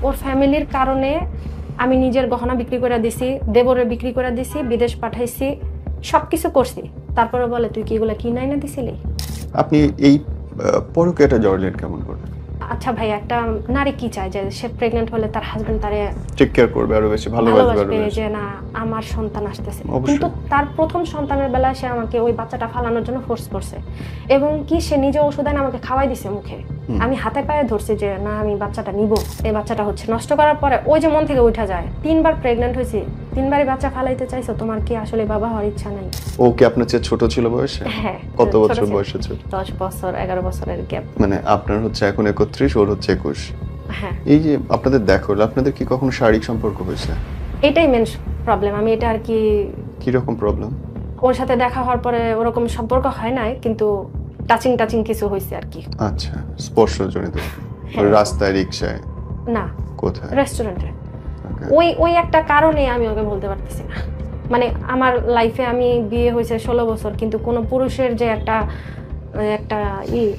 ওর ফ্যামিলির কারণে আমি নিজের গহনা বিক্রি করে দিছি, দেবরের বিক্রি করে দিছি, বিদেশ পাঠাইছি, সবকিছু করছি। তারপরে বলে তুই কি এগুলো কিনাই না দিছিলি? আপনি এই পরকীয়াটা জর্জেট কেমন করবেন? আচ্ছা ভাই, একটা নারী কি চায় যে সে প্রেগনেন্ট হলে তার হাজবেন্ড তারে টেক কেয়ার করবে, আরো বেশি ভালোবাসবে, আরো ভালোবাসবে, বেশি। যে না আমার সন্তান আসতেছে। অবশ্যই। কিন্তু তার প্রথম সন্তানের বেলায় সে আমাকে ওই বাচ্চাটা ফালানোর জন্য ফোর্স করছে, এবং কি সে নিজে ওষুধ এনে আমাকে খাওয়াই দিছে মুখে। আমি হাতে পায়ে ধরছি যে না আমি বাচ্চাটা নিব। এই বাচ্চাটা হচ্ছে নষ্ট করার পরে ওই যে মন থেকে উঠা যায়, 3বার প্রেগনেন্ট হয়েছি, 3বারই বাচ্চা ফালাইতে চাইছো, তোমার কি আসলে বাবা হওয়ার ইচ্ছা নাই? ও কি আপনার চেয়ে ছোট ছিল বয়সে? হ্যাঁ। কত ছোট বছর ছিল। বয়সে ছিল? 10 বছর 11 বছরের গ্যাপ। মানে আপনার হচ্ছে এখন 31, ওর হচ্ছে 21। হ্যাঁ, এই যে আপনাদের দেখো, আপনাদের কি কখনো শারীরিক সম্পর্ক হয়েছে? এটাই মেন প্রবলেম। আমি এটা আর কি, কি রকম প্রবলেম? ওর সাথে দেখা হওয়ার পরে ওরকম সম্পর্ক হয় নাই, কিন্তু টাচিং টাচিং কিছু হয়েছে আর কি। আচ্ছা, স্পর্শজনিত। হ্যাঁ। রাস্তায়, রিকশায়, না, কোথায়? রেস্টুরেন্টে। Okay. ওই ওই একটা কারণে আমি ওকে বলতে পারতেছি না। মানে আমার লাইফে আমি বিয়ে হয়েছে 16 বছর, কিন্তু কোনো পুরুষের যে একটা একটা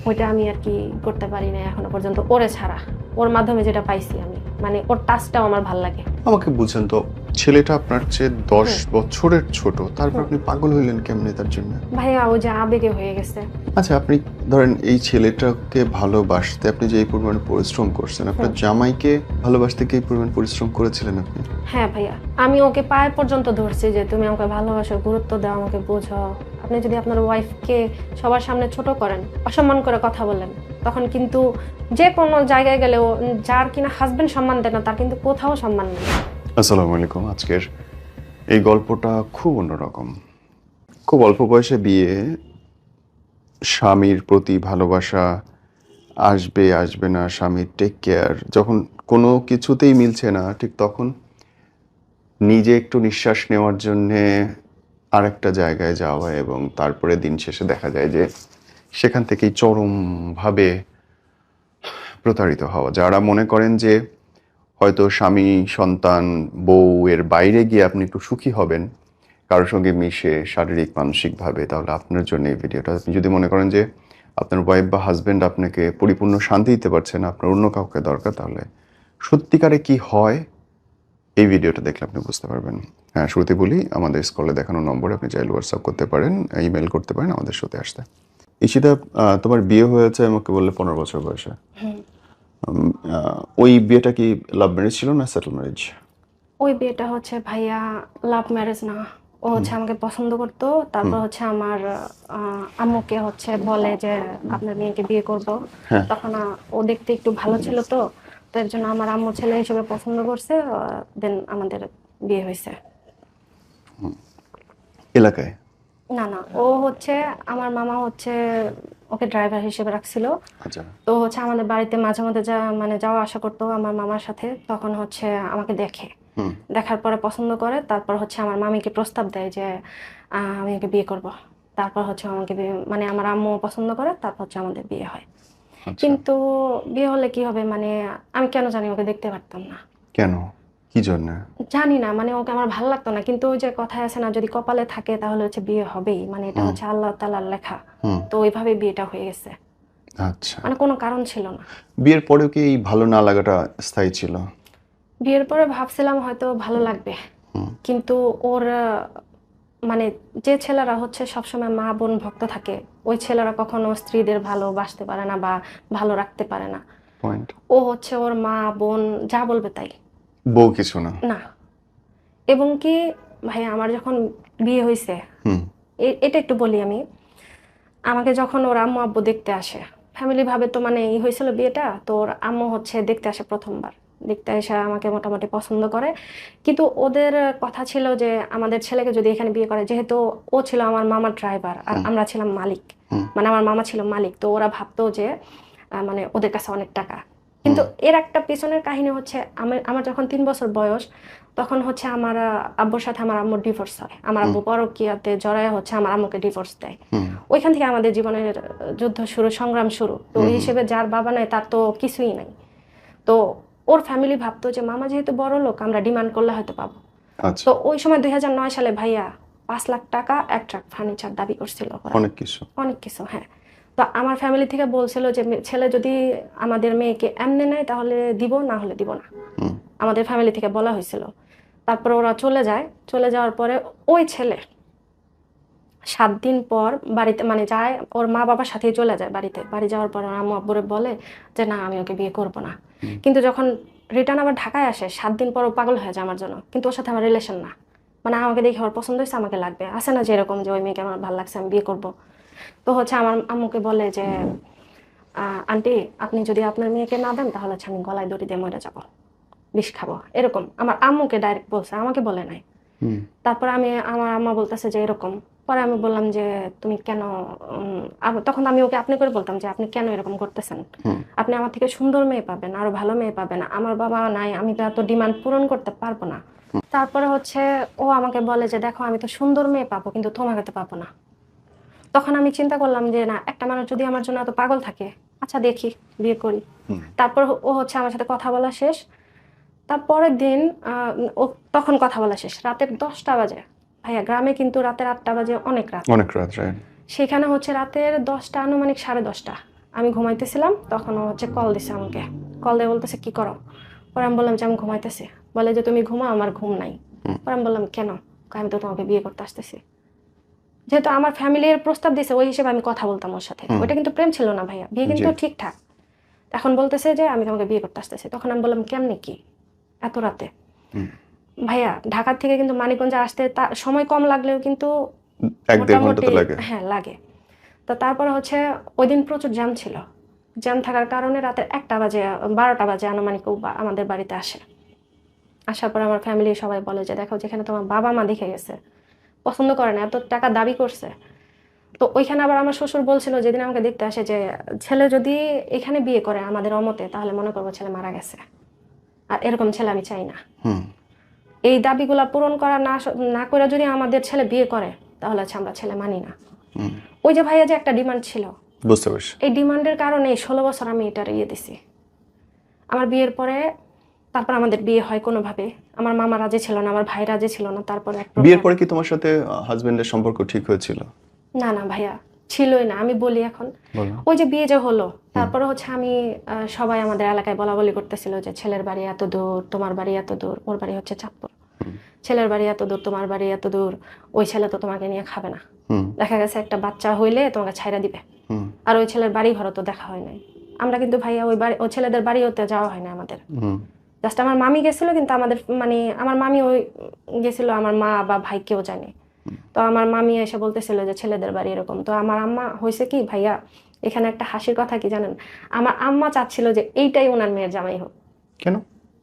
ওইটা আমি আর কি করতে পারি না এখনো পর্যন্ত, ওরে ছাড়া। ওর মাধ্যমে যেটা পাইছি আমি, মানে ওর টাচটাও আমার ভাল লাগে। আমাকে বুঝেন তো, ছেলেটা আপনার চেয়ে 10 বছরের ছোট, তারপর আপনি পাগল হইলেন কেমনে তার জন্য? ভাইয়া ও যে আবেগে হয়ে গেছে। আচ্ছা, আপনি ধরেন এই ছেলেটাকে ভালোবাসতে আপনি যে এই পরিমাণ পরিশ্রম করছেন, আপনার জামাইকে ভালোবাসতে কি এই পরিমাণ পরিশ্রম করেছিলেন আপনি? হ্যাঁ ভাইয়া, আমি ওকে পায়ে পর্যন্ত ধরছি যে তুমি আমাকে ভালোবাসো, গুরুত্ব দাও, আমাকে বোঝো। আপনি যদি আপনার ওয়াইফকে সবার সামনে ছোট করেন, অসম্মান করে কথা বলেন, তখন কিন্তু যে কোনো জায়গায় গেলেও যার কিনা হাজবেন্ড সম্মান দেয় না, তার কিন্তু কোথাও সম্মান নেই। আসসালামু আলাইকুম। আজকের এই গল্পটা খুব অন্যরকম। খুব অল্প বয়সে বিয়ে, স্বামীর প্রতি ভালোবাসা আসবে আসবে না, স্বামীর টেক কেয়ার, যখন কোনো কিছুতেই মিলছে না, ঠিক তখন নিজে একটু নিঃশ্বাস নেওয়ার জন্যে আরেকটা জায়গায় যাওয়া, এবং তারপরে দিন শেষে দেখা যায় যে সেখান থেকেই চরমভাবে প্রতারিত হওয়া। যারা মনে করেন যে হয়তো স্বামী, সন্তান, বউ এর বাইরে গিয়ে আপনি একটু সুখী হবেন কারোর সঙ্গে মিশে, শারীরিক মানসিকভাবে, তাহলে আপনার জন্য এই ভিডিওটা। আপনি যদি মনে করেন যে আপনার ওয়াইফ বা হাজব্যান্ড আপনাকে পরিপূর্ণ শান্তি দিতে পারছে না, আপনার অন্য কাউকে দরকার, তাহলে সত্যিকারে কি হয় এই ভিডিওটা দেখলে আপনি বুঝতে পারবেন। হ্যাঁ, শুরুতে বলি, আমাদের স্ক্রলে দেখানো নম্বরে আপনি চাইলে হোয়াটসঅ্যাপ করতে পারেন, ইমেল করতে পারেন আমাদের সাথে আসতে। ঈশিতা, তোমার বিয়ে হয়েছে আমাকে বললে 15 বছর বয়সে। ওই বিয়েটা কি লাভ ম্যারেজ ছিল না সেটেল ম্যারেজ? ওই বিয়েটা হচ্ছে ভাইয়া লাভ ম্যারেজ না। ও হচ্ছে আমাকে পছন্দ করতো, তারপর হচ্ছে আমার আম্মুকে হচ্ছে বলে যে আপনার মেয়েকে বিয়ে করব। হ্যাঁ। তখন ও দেখতে একটু ভালো ছিল, তো এর জন্য আমার আম্মু ছেলে হিসেবে পছন্দ করছে, দেন আমাদের বিয়ে হয়েছে। এলাকায়? না না, ও হচ্ছে আমার মামা হচ্ছে ওকে ড্রাইভার হিসেবে রাখছিল। আচ্ছা। তো হচ্ছে আমাদের বাড়িতে মাঝে মধ্যে মানে যাওয়া আসা করতো আমার মামার সাথে। তখন হচ্ছে আমাকে দেখে, দেখার পরে পছন্দ করে, তারপর হচ্ছে আমার মামিকে প্রস্তাব দেয় যে আমি ওকে বিয়ে করব। তারপর হচ্ছে আমাকে মানে আমার আম্মু পছন্দ করে, তারপর হচ্ছে আমাদের বিয়ে হয়। আচ্ছা। কিন্তু বিয়ে হলে কি হবে, মানে আমি কেন জানি ওকে দেখতে পারতাম না। কেন? কি জন্য? জানি না, মানে ওকে আমার ভালো লাগতো না। কিন্তু ওই যে কথায় আছে না, যদি কপালে থাকে তাহলে হচ্ছে বিয়ে হবেই, মানে এটা হচ্ছে আল্লাহ তাআলার লেখা। তো ওইভাবে বিয়েটা হয়ে গেছে, আচ্ছা। মানে কোনো কারণ ছিল না। বিয়ের পরেও কি এই ভালো না লাগাটা স্থায়ী ছিল? বিয়ের পরে ভাবছিলাম হয়তো ভালো লাগবে, কিন্তু ওর মানে যে ছেলেরা হচ্ছে সবসময় মা বোন ভক্ত থাকে, ওই ছেলেরা কখনো স্ত্রীদের ভালোবাসতে পারে না বা ভালো রাখতে পারে না। পয়েন্ট। ও হচ্ছে ওর মা বোন যা বলবে তাই। বউ কিছু না? না। এবং কি ভাই, আমার যখন বিয়ে হয়েছে, এটা একটু বলি আমি। আমাকে যখন ওর আম্মু আব্বু দেখতে আসে, ফ্যামিলি ভাবে তো, মানে হয়েছিল বিয়েটা, তো ওর আম্মু হচ্ছে দেখতে আসে প্রথমবার। দেখতে এসে আমাকে মোটামুটি পছন্দ করে, কিন্তু ওদের কথা ছিল যে আমাদের ছেলেকে যদি এখানে বিয়ে করে, যেহেতু ও ছিল আমার মামার ড্রাইভার আর আমরা ছিলাম মালিক, মানে আমার মামা ছিল মালিক, তো ওরা ভাবতো যে মানে ওদের কাছে অনেক টাকা। কিন্তু এর একটা পেছনের কাহিনী হচ্ছে, আমার যখন 3 বছর বয়স, তখন হচ্ছে আমার আব্বুর সাথে আমার আম্মুর ডিভোর্স হয়। আমার আব্বু পরকীয়াতে জড়ায় হচ্ছে আমার আম্মুকে ডিভোর্স দেয়। ওইখান থেকে আমাদের জীবনের যুদ্ধ শুরু, সংগ্রাম শুরু। তো ওই হিসেবে যার বাবা নাই তার তো কিছুই নাই। তো ওর ফ্যামিলি ভাবতো যে মামা যেহেতু বড় লোক, আমরা ডিমান্ড করলে হয়তো পাবো। আচ্ছা। তো ওই সময় 2009 সালে ভাইয়া 5 লাখ টাকা, 1 ট্রাক ফার্নিচার দাবি করছিল ওরা। অনেক কিছু। অনেক কিছু, হ্যাঁ। তো তো আমার ফ্যামিলি থেকে বলছিল যে ছেলে যদি আমাদের মেয়েকে এমনি নেয় তাহলে দিব, না হলে দিব না। আমাদের ফ্যামিলি থেকে বলা হয়েছিল। তারপরে ওরা চলে যায়, চলে যাওয়ার পরে ওই ছেলে 7 দিন পর বাড়িতে মানে যায়, ওর মা বাবার সাথেই চলে যায় বাড়িতে। বাড়ি যাওয়ার পর ওর আম্মু আব্বুরে বলে যে না আমি ওকে বিয়ে করব না। কিন্তু যখন রিটার্ন আবার ঢাকায় আসে 7 দিন পর ও পাগল হয়ে যায় আমার জন্য, কিন্তু ওর সাথে আমার রিলেশন না। মানে আমাকে দেখে ওর পছন্দ হয়েছে, আমাকে লাগবে, আসে না যে এরকম যে ওই মেয়েকে আমার ভালো লাগছে আমি বিয়ে করব। তো হচ্ছে আমার আম্মুকে বলে যে আন্টি আপনি যদি আপনার মেয়েকে না দেন তাহলে হচ্ছে আমি গলায় দড়ি দিয়ে মরে যাবো, বিষ খাবো, এরকম আমার আম্মুকে ডাইরেক্ট বলছে, আমাকে বলে নাই। তারপর আমার আম্মা বলতেছে যে এরকম। পরে আমি বললাম যে তুমি কেন, তখন আমি ওকে আপনি করে বলতাম যে আপনি কেন এরকম করতেছেন, আপনি আমার থেকে সুন্দর মেয়ে পাবেন, আরো ভালো মেয়ে পাবেন, আমার বাবা নাই, আমি তো এত ডিমান্ড পূরণ করতে পারবো না। তারপরে হচ্ছে ও আমাকে বলে যে দেখো আমি তো সুন্দর মেয়ে পাবো কিন্তু তোমাকে তো পাবো না। তখন আমি চিন্তা করলাম যে না, একটা মানুষ যদি আমার জন্য এত পাগল থাকে, আচ্ছা দেখি বিয়ে করি। তারপর ও হচ্ছে আমার সাথে কথা বলা শেষ। তারপরের দিন ও তখন কথা বলা শেষ রাতের 10টা বাজে। ভাইয়া গ্রামে কিন্তু রাতের 8টা বাজে অনেক রাত, অনেক রাত, রাইট। সেখানে হচ্ছে রাতের 10টা আনুমানিক 10:30 আমি ঘুমাইতেছিলাম। তখন ও হচ্ছে কল দিছে আমাকে, কল দিয়ে বলতেছে কি করো। পরে আমি বললাম যে আমি ঘুমাইতেছি। বলে যে তুমি ঘুমাও, আমার ঘুম নাই। পরে আমি বললাম কেন, আমি তো তোমাকে বিয়ে করতে আসতেছি। যেহেতু আমার ফ্যামিলির প্রস্তাব দিছে ওই হিসেবে আমি কথা বলতাম ওর সাথে, ওইটা কিন্তু প্রেম ছিল না ভাইয়া, বিয়ে কিন্তু ঠিকঠাক। এখন বলতেছে যে আমি তোমাকে বিয়ে করতে আসতেছি। তখন আমি বললাম কেমনে কি এত রাতে। ভাইয়া ঢাকার থেকে কিন্তু মানিকগঞ্জে আসতে সময় কম লাগলেও কিন্তু 1-1.5 ঘন্টা তো লাগে। হ্যাঁ লাগে। তো তারপরে হচ্ছে ওই দিন প্রচুর জ্যাম ছিল, জ্যাম থাকার কারণে রাতের 1টা বাজে 12টা বাজে আনুমানিক আমাদের বাড়িতে আসে। আসার পর আমার ফ্যামিলি সবাই বলে যে দেখো যেখানে তোমার বাবা মা দেখে গেছে, পছন্দ করে না, এত টাকা দাবি করছে। তো ওইখানে আবার আমার শ্বশুর বলছিল যেদিন আমাকে দেখতে আসে যে ছেলে যদি এখানে বিয়ে করে আমাদের অমতে তাহলে মনে করবো ছেলে মারা গেছে, আর এরকম ছেলে আমি চাই না। এই দাবিগুলা পূরণ করা না করে যদি আমাদের ছেলে বিয়ে করে তাহলে হচ্ছে আমরা ছেলে মানি না। ওই যে ভাইয়া যে একটা ডিমান্ড ছিল, বুঝতে পারছি। এই ডিমান্ডের কারণে 16 বছর আমি এটা ইয়ে দিছি। আমার বিয়ের পরে তারপর আমাদের বিয়ে হয় কোনোভাবে, আমার মামা রাজি ছিল না, আমার ভাই রাজি ছিল না। তারপর বিয়ের পরে কি তোমার সাথে হাজবেন্ডের সম্পর্ক ঠিক হয়েছিল? না না ভাইয়া, ছিলই না। আমি বলি এখন, ওই যে বিয়ে যে হলো তারপরে হচ্ছে আমি সবাই আমাদের এলাকায় বলা বলি করতেছিল যে ছেলের বাড়ি এত দূর, তোমার বাড়ি এত দূর, ওর বাড়ি হচ্ছে চাঁদপুর, ছেলের বাড়ি এত দূর, তোমার বাড়ি এত দূর, ওই ছেলে তো তোমাকে নিয়ে খাবে না। দেখা গেছে একটা বাচ্চা হইলে তোমাকে ছাইরা দিবে। আর ওই ছেলের বাড়ি ঘর তো দেখা হয় নাই। আমরা কিন্তু ভাইয়া ওই ছেলেদের বাড়ি হতে যাওয়া হয় না আমাদের। জাস্ট আমার মামি গেছিল, কিন্তু আমাদের মানে আমার মামি ওই গেছিল, আমার মা বা ভাই কেউ জানে। তো আমার মামি এসে বলতেছিল যে ছেলেদের বাড়ি এরকম। তো আমার আম্মা হয়েছে কি ভাইয়া, এখানে একটা হাসির কথা কি জানেন, আমার আম্মা চাচ্ছিল যে এইটাই ওনার মেয়ের জামাই হোক। কেন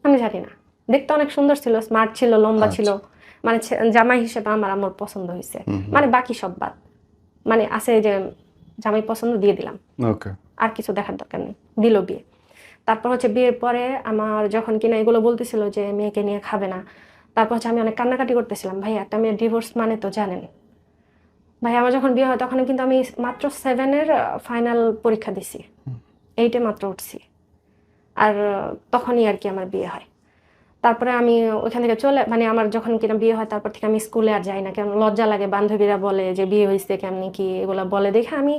আমি জানি না, দেখতে অনেক সুন্দর ছিল, স্মার্ট ছিল, লম্বা ছিল, মানে জামাই হিসেবে আমার আম্মুর পছন্দ হয়েছে। মানে বাকি সব বাদ, মানে আছে যে জামাই পছন্দ দিয়ে দিলাম, আর কিছু দেখার দরকার নেই, দিল বিয়ে। তারপর হচ্ছে বিয়ের পরে আমার যখন কিনা এগুলো বলতেছিল যে মেয়েকে নিয়ে খাবে না, তারপর হচ্ছে আমি অনেক কান্নাকাটি করতেছিলাম। ভাই একটা মেয়ের ডিভোর্স মানে তো জানেন ভাই, আমার যখন বিয়ে হয় তখন কিন্তু আমি মাত্র 7-এর ফাইনাল পরীক্ষা দিছি, 8-এ মাত্র উঠছি। আর তখনই আর কি আমার বিয়ে হয়। তারপরে আমি ওইখান থেকে মানে আমার যখন কিনা বিয়ে হয় তারপর থেকে আমি স্কুলে আর যাই না, কেন লজ্জা লাগে, বান্ধবীরা বলে যে বিয়ে হয়েছে কেমনি কি এগুলো বলে দেখে আমি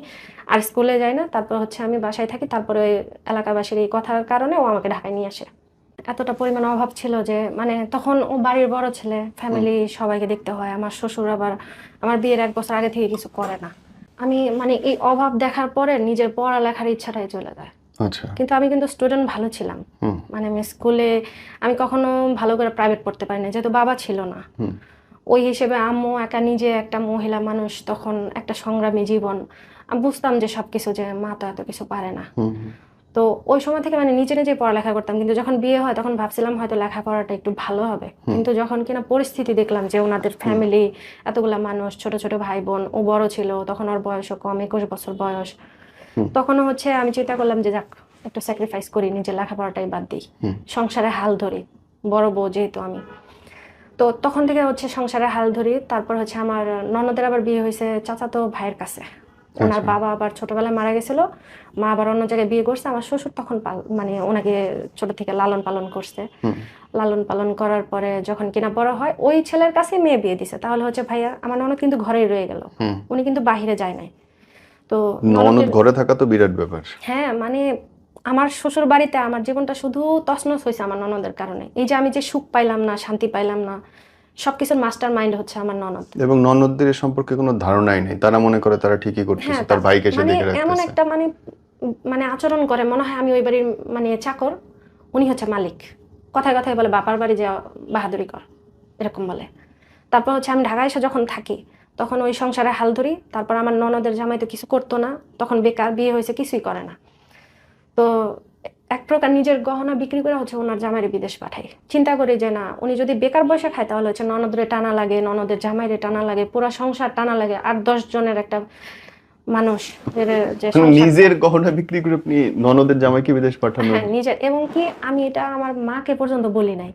আর স্কুলে যাই না। তারপর হচ্ছে আমি বাসায় থাকি। তারপরে ওই এলাকাবাসীর এই কথার কারণে ও আমাকে ঢাকায় নিয়ে আসে। এতটা পরিমাণ অভাব ছিল যে মানে তখন ও বাড়ির বড় ছেলে, ফ্যামিলি সবাইকে দেখতে হয়। আমার শ্বশুর আবার আমার বিয়ের 1 বছর আগে থেকে কিছু করে না। আমি মানে এই অভাব দেখার পরে নিজের পড়ালেখার ইচ্ছাটাই চলে যায়। কিন্তু আমি কিন্তু স্টুডেন্ট ভালো ছিলাম, মানে আমি স্কুলে আমি কখনো ভালো করে প্রাইভেট পড়তে পারি না, যেহেতু বাবা ছিল না। ওই হিসেবে আম্মু একা, নিজে একটা মহিলা মানুষ, তখন একটা সংগ্রামী জীবন। আমি বুঝতাম যে সবকিছু যে মা তো এত কিছু পারে না। তো ওই সময় থেকে মানে নিজে নিজে পড়ালেখা করতাম। কিন্তু যখন বিয়ে হয় তখন ভাবছিলাম হয়তো লেখাপড়াটা একটু ভালো হবে, কিন্তু যখন কিনা পরিস্থিতি দেখলাম যে ওনাদের ফ্যামিলি এতগুলা মানুষ, ছোট ছোট ভাই বোন, ও বড় ছিল তখন, ওর বয়সও কম, 21 বছর বয়স। তখনও হচ্ছে আমি চিন্তা করলাম যে যাক একটু স্যাক্রিফাইস করি, নিজের লেখাপড়াটাই বাদ দিই, সংসারে হাল ধরি, বড় বউ যেহেতু আমি। তো তখন থেকে হচ্ছে সংসারে হাল ধরি। তারপর হচ্ছে আমার ননদের আবার বিয়ে হয়েছে চাচাতো ভাইয়ের কাছে। ওনার বাবা আবার ছোটবেলায় মারা গেছিল, মা আবার অন্য জায়গায় বিয়ে করছে। আমার শ্বশুর তখন মানে ওনাকে ছোট থেকে লালন পালন করছে। লালন পালন করার পরে যখন কিনা বড় হয় ওই ছেলের কাছে মেয়ে বিয়ে দিছে। তাহলে হচ্ছে ভাইয়া আমার ননদ কিন্তু ঘরেই রয়ে গেল, উনি কিন্তু বাহিরে যায় নাই। তো ননদ ঘরে থাকা তো বিরাট ব্যাপার। হ্যাঁ মানে আমার শ্বশুর বাড়িতে আমার জীবনটা শুধু তছনছ হয়েছে আমার ননদের কারণে। এই যে আমি যে সুখ পাইলাম না, শান্তি পাইলাম না, সবকিছুর মাস্টার মাইন্ড হচ্ছে আমার ননদ। এবং ননদদের এ সম্পর্কে কোনো ধারণাই নেই, তারা মনে করে তারা ঠিকই করতেছে, হ্যাঁ তার ভাইকে সে মানে দেখে এমন রাখতেছে। একটা মানে আচরণ করে মনে হয় আমি ওই বাড়ির মানে চাকর, উনি হচ্ছে মালিক। কথায় কথায় বলে বাপার বাড়ি যে বাহাদুরি কর, এরকম বলে। তারপর হচ্ছে আমি ঢাকায় এসে যখন থাকি তখন ওই সংসারে হাল ধরি। তারপর আমার ননদের জামাই তো কিছু করতো না, তখন বেকার, বিয়ে হয়েছে, কিছুই করে না। তো এক প্রকার নিজের গহনা বিক্রি করে হচ্ছে ওনার জামাইরে বিদেশ পাঠাই। চিন্তা করি যে না, উনি যদি বেকার বসে খায় তাহলে হচ্ছে ননদরে টানা লাগে, ননদের জামাইরে টানা লাগে, পুরো সংসার টানা লাগে। 8-10 জনের একটা মানুষ যে নিজের গহনা বিক্রি করে আপনি ননদের জামাইকে বিদেশ পাঠানোর? হ্যাঁ নিজের। এবং কি আমি এটা আমার মাকে পর্যন্ত বলি নাই।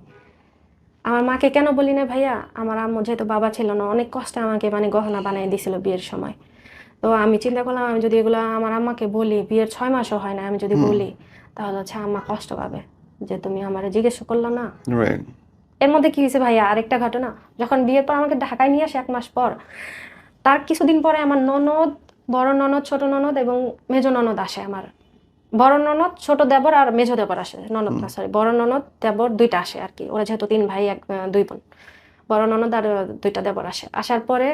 আমার মাকে কেন বলি না ভাইয়া, আমার আম্মু যেহেতু বাবা ছিল না, অনেক কষ্টে আমাকে মানে গহনা বানিয়ে দিছিল বিয়ের সময়। তো আমি চিন্তা করলাম আমি যদি এগুলো আমার আম্মাকে বলি, বিয়ের 6 মাসও হয় না, আমি যদি বলি তাহলে হচ্ছে আম্মা কষ্ট পাবে যে তুমি আমারে জিজ্ঞেস করলো না। এর মধ্যে কি হয়েছে ভাইয়া, আরেকটা ঘটনা, যখন বিয়ের পর আমাকে ঢাকায় নিয়ে আসে 1 মাস পর, তার কিছুদিন পরে আমার ননদ, বড় ননদ, ছোট ননদ এবং মেজ ননদ আসে। আমার বড় ননদ, ছোট দেবর আর মেজ দেবর আসে, ননদ না সরি, বড় ননদ দেবর 2টা আসে আর কি। ওরা যেহেতু 3 ভাই 2 বোন, বড় ননদ আর 2টা দেবর আসে। আসার পরে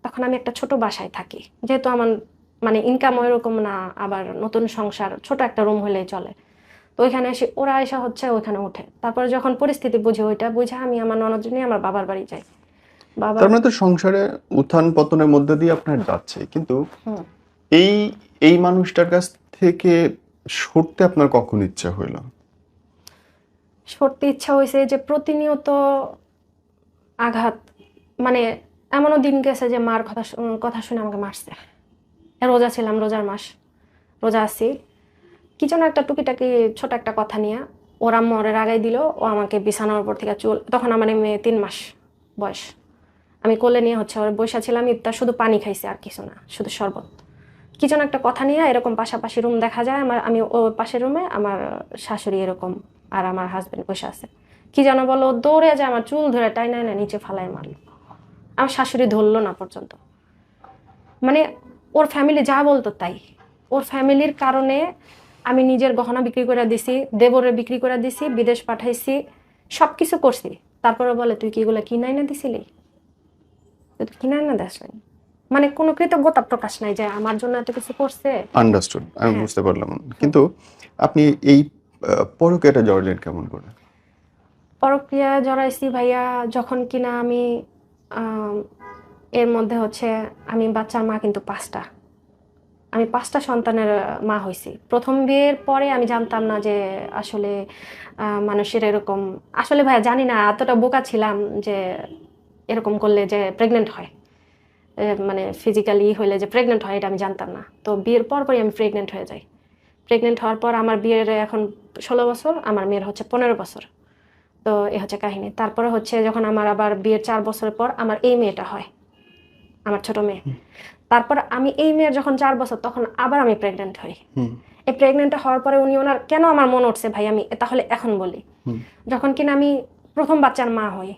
তখন আমি একটা ছোট বাসায় থাকি, যেহেতু আমার মানে ইনকাম ওইরকম না, আবার নতুন সংসার, ছোট একটা রুম হলেই চলে। তো ওইখানে এসে ওরা এসে হচ্ছে ওইখানে উঠে। তারপরে যখন পরিস্থিতি বুঝি, ওইটা বুঝে আমি আমার ননদ নিয়ে আমার বাবার বাড়ি যাই। বাবা তার মানে তো সংসারে উত্থান পতনের মধ্যে দিয়ে আপনার যাচ্ছে, কিন্তু এই এই মানুষটার কাছ থেকে সরতে আপনার কখন ইচ্ছা হইলো? সরতে ইচ্ছা হয়েছে যে প্রতিনিয়ত আঘাত, মানে এমনও দিন গেছে যে মার কথা শুনে আমাকে মারছে। রোজা ছিলাম, রোজার মাস, রোজা আছি, কি যেন একটা টুকিটাকি ছোট একটা কথা নিয়ে ওরা মরে রাগাই দিল। ও আমাকে বিছানার উপর থেকে চুল, তখন আমার মেয়ে 3 মাস বয়স, আমি কোলে নিয়ে হচ্ছে ওর বসে ছিলাম, ইফতার শুধু পানি খাইছে আর কিছু না, শুধু শরবত। কি যেন একটা কথা নিয়ে, এরকম পাশাপাশি রুম দেখা যায় আমার, আমি ও পাশের রুমে, আমার শাশুড়ি এরকম আর আমার হাজবেন্ড বসে আছে। কি যেন বলো, দৌড়ে যায় আমার চুল ধরে টাইনা না নিচে ফালায় মারলো। আমার শাশুড়ি ধরলো না পর্যন্ত। মানে ওর ফ্যামিলি যা বলতো তাই। ওর ফ্যামিলির কারণে আমি নিজের গহনা বিক্রি করে দিছি, দেবরে বিক্রি করে দিছি, বিদেশ পাঠাইছি, সব কিছু করছি। তারপরে বলে তুই কি এগুলো কিনাই না দিছিলি, তুই কিনাই না দেশ নাই। মানে কোনো কৃতজ্ঞতা প্রকাশ নাই যে আমার জন্য এত কিছু করছে। আন্ডারস্টুড, আমি হ্যাঁ। বুঝতে পারলাম। কিন্তু আপনি এই পরকীয়াটা জড়লেন কেমন করে? পরক্রিয়া জড়াইছি ভাইয়া যখন কিনা আমি আম, এর মধ্যে হচ্ছে আমি বাচ্চার মা কিন্তু 5টা, আমি 5টা সন্তানের মা হয়েছি। প্রথম বিয়ের পরে আমি জানতাম না যে আসলে মানুষের এরকম, আসলে ভাইয়া জানি না, এতটা বোকা ছিলাম যে এরকম করলে যে প্রেগনেন্ট হয়, মানে ফিজিক্যালি হইলে যে প্রেগনেন্ট হয় এটা আমি জানতাম না। তো বিয়ের পরই আমি প্রেগনেন্ট হয়ে যাই। প্রেগনেন্ট হওয়ার পর আমার বিয়ের এখন 16 বছর, আমার মেয়ের হচ্ছে 15 বছর। তো এ হচ্ছে কাহিনী। তারপরে হচ্ছে যখন আমার আবার বিয়ের 4 বছর পর আমার এই মেয়েটা হয়, আমার ছোট মেয়ে। তারপর আমি এই মেয়ের যখন 4 বছর তখন আবার আমি প্রেগনেন্ট হই। এই প্রেগনেন্ট হওয়ার পরে উনি ওনার কেন আমার মনে উঠছে ভাই, আমি তাহলে এখন বলি। যখন কিনা আমি প্রথম বাচ্চার মা হই,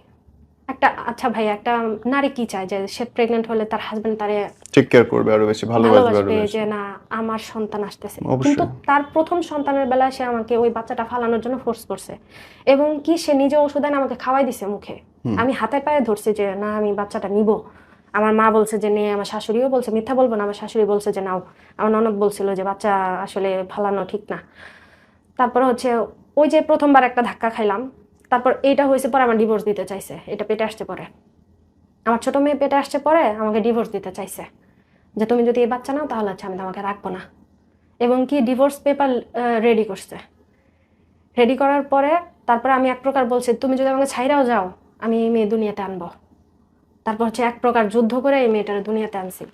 একটা আচ্ছা ভাই, একটা নারী কি চায় যে সে প্রেগনেন্ট হলে তার হাজবেন্ড তারে টেক কেয়ার করবে, আরো বেশি ভালোবাসবে, আরো ভালোবাসবে, বেশি। যে না আমার সন্তান আসতেছে। অবশ্যই। কিন্তু তার প্রথম সন্তানের বেলায় সে আমাকে ওই বাচ্চাটা ফালানোর জন্য ফোর্স করছে, এবং কি সে নিজে ওষুধ এনে আমাকে খাওয়াই দিছে মুখে। আমি হাতে পায়ে ধরছি যে না আমি বাচ্চাটা নিব। আমার মা বলছে যে নে, আমার শাশুড়িও বলছে, মিথ্যা বলবো না, আমার শাশুড়ি বলছে যে নাও। আমার ননদ বলছিল যে বাচ্চা আসলে ফালানো ঠিক না। তারপর হচ্ছে ওই যে প্রথমবার একটা ধাক্কা খাইলাম, তারপর এইটা হয়েছে পরে আমার ডিভোর্স দিতে চাইছে, এটা পেটে আসছে পরে, আমার ছোট মেয়ে পেটে আসছে পরে আমাকে ডিভোর্স দিতে চাইছে, যে তুমি যদি এই বাচ্চা নাও তাহলে হচ্ছে আমি তোমাকে রাখবো না। এবং কি ডিভোর্স পেপার রেডি করছে। রেডি করার পরে তারপরে আমি এক প্রকার বলছি তুমি যদি আমাকে ছাইরাও যাও আমি এই মেয়ে দুনিয়াতে আনবো। তারপর হচ্ছে এক প্রকার যুদ্ধ করে এই মেয়েটার দুনিয়াতে আনছি।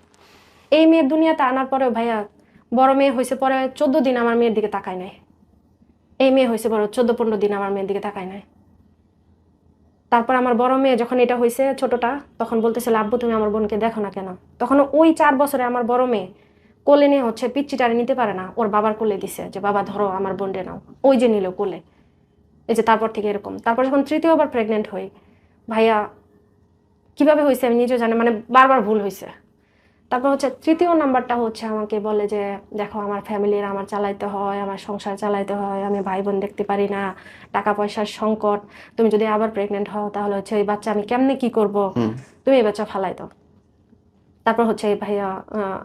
এই মেয়ের দুনিয়াতে আনার পরে ভাইয়া বড় মেয়ে হয়েছে পরে 14 দিন আমার মেয়ের দিকে তাকায় নাই। এই মেয়ে হয়েছে বড় 14-15 দিন আমার মেয়ের দিকে তাকায় নাই। তারপর আমার বড় মেয়ে যখন এটা হয়েছে ছোটটা, তখন বলতেছিল আব্বু তুমি আমার বোনকে দেখো না কেন। তখন ওই 4 বছরে আমার বড় মেয়ে কোলে নিয়ে হচ্ছে পিচ্চিটারে নিতে পারে না, ওর বাবার কোলে দিছে যে বাবা ধরো আমার বোনরে নাও, ওই যে নিল কোলে। এই যে তারপর থেকে এরকম। তারপর যখন তৃতীয়বার প্রেগনেন্ট হই ভাইয়া, কিভাবে হয়েছে আমি নিজেও জানি, মানে বারবার ভুল হয়েছে। তারপর হচ্ছে তৃতীয় নাম্বারটা হচ্ছে আমাকে বলে যে দেখো আমার ফ্যামিলির আমার চালাইতে হয়, আমার সংসার চালাইতে হয়, আমি ভাই বোন দেখতে পারি না, টাকা পয়সার সংকট, তুমি যদি আবার প্রেগনেন্ট হও তাহলে হচ্ছে এই বাচ্চা আমি কেমনে কি করব, তুমি এই বাচ্চা ফালাই দাও। তারপর হচ্ছে এই ভাইয়া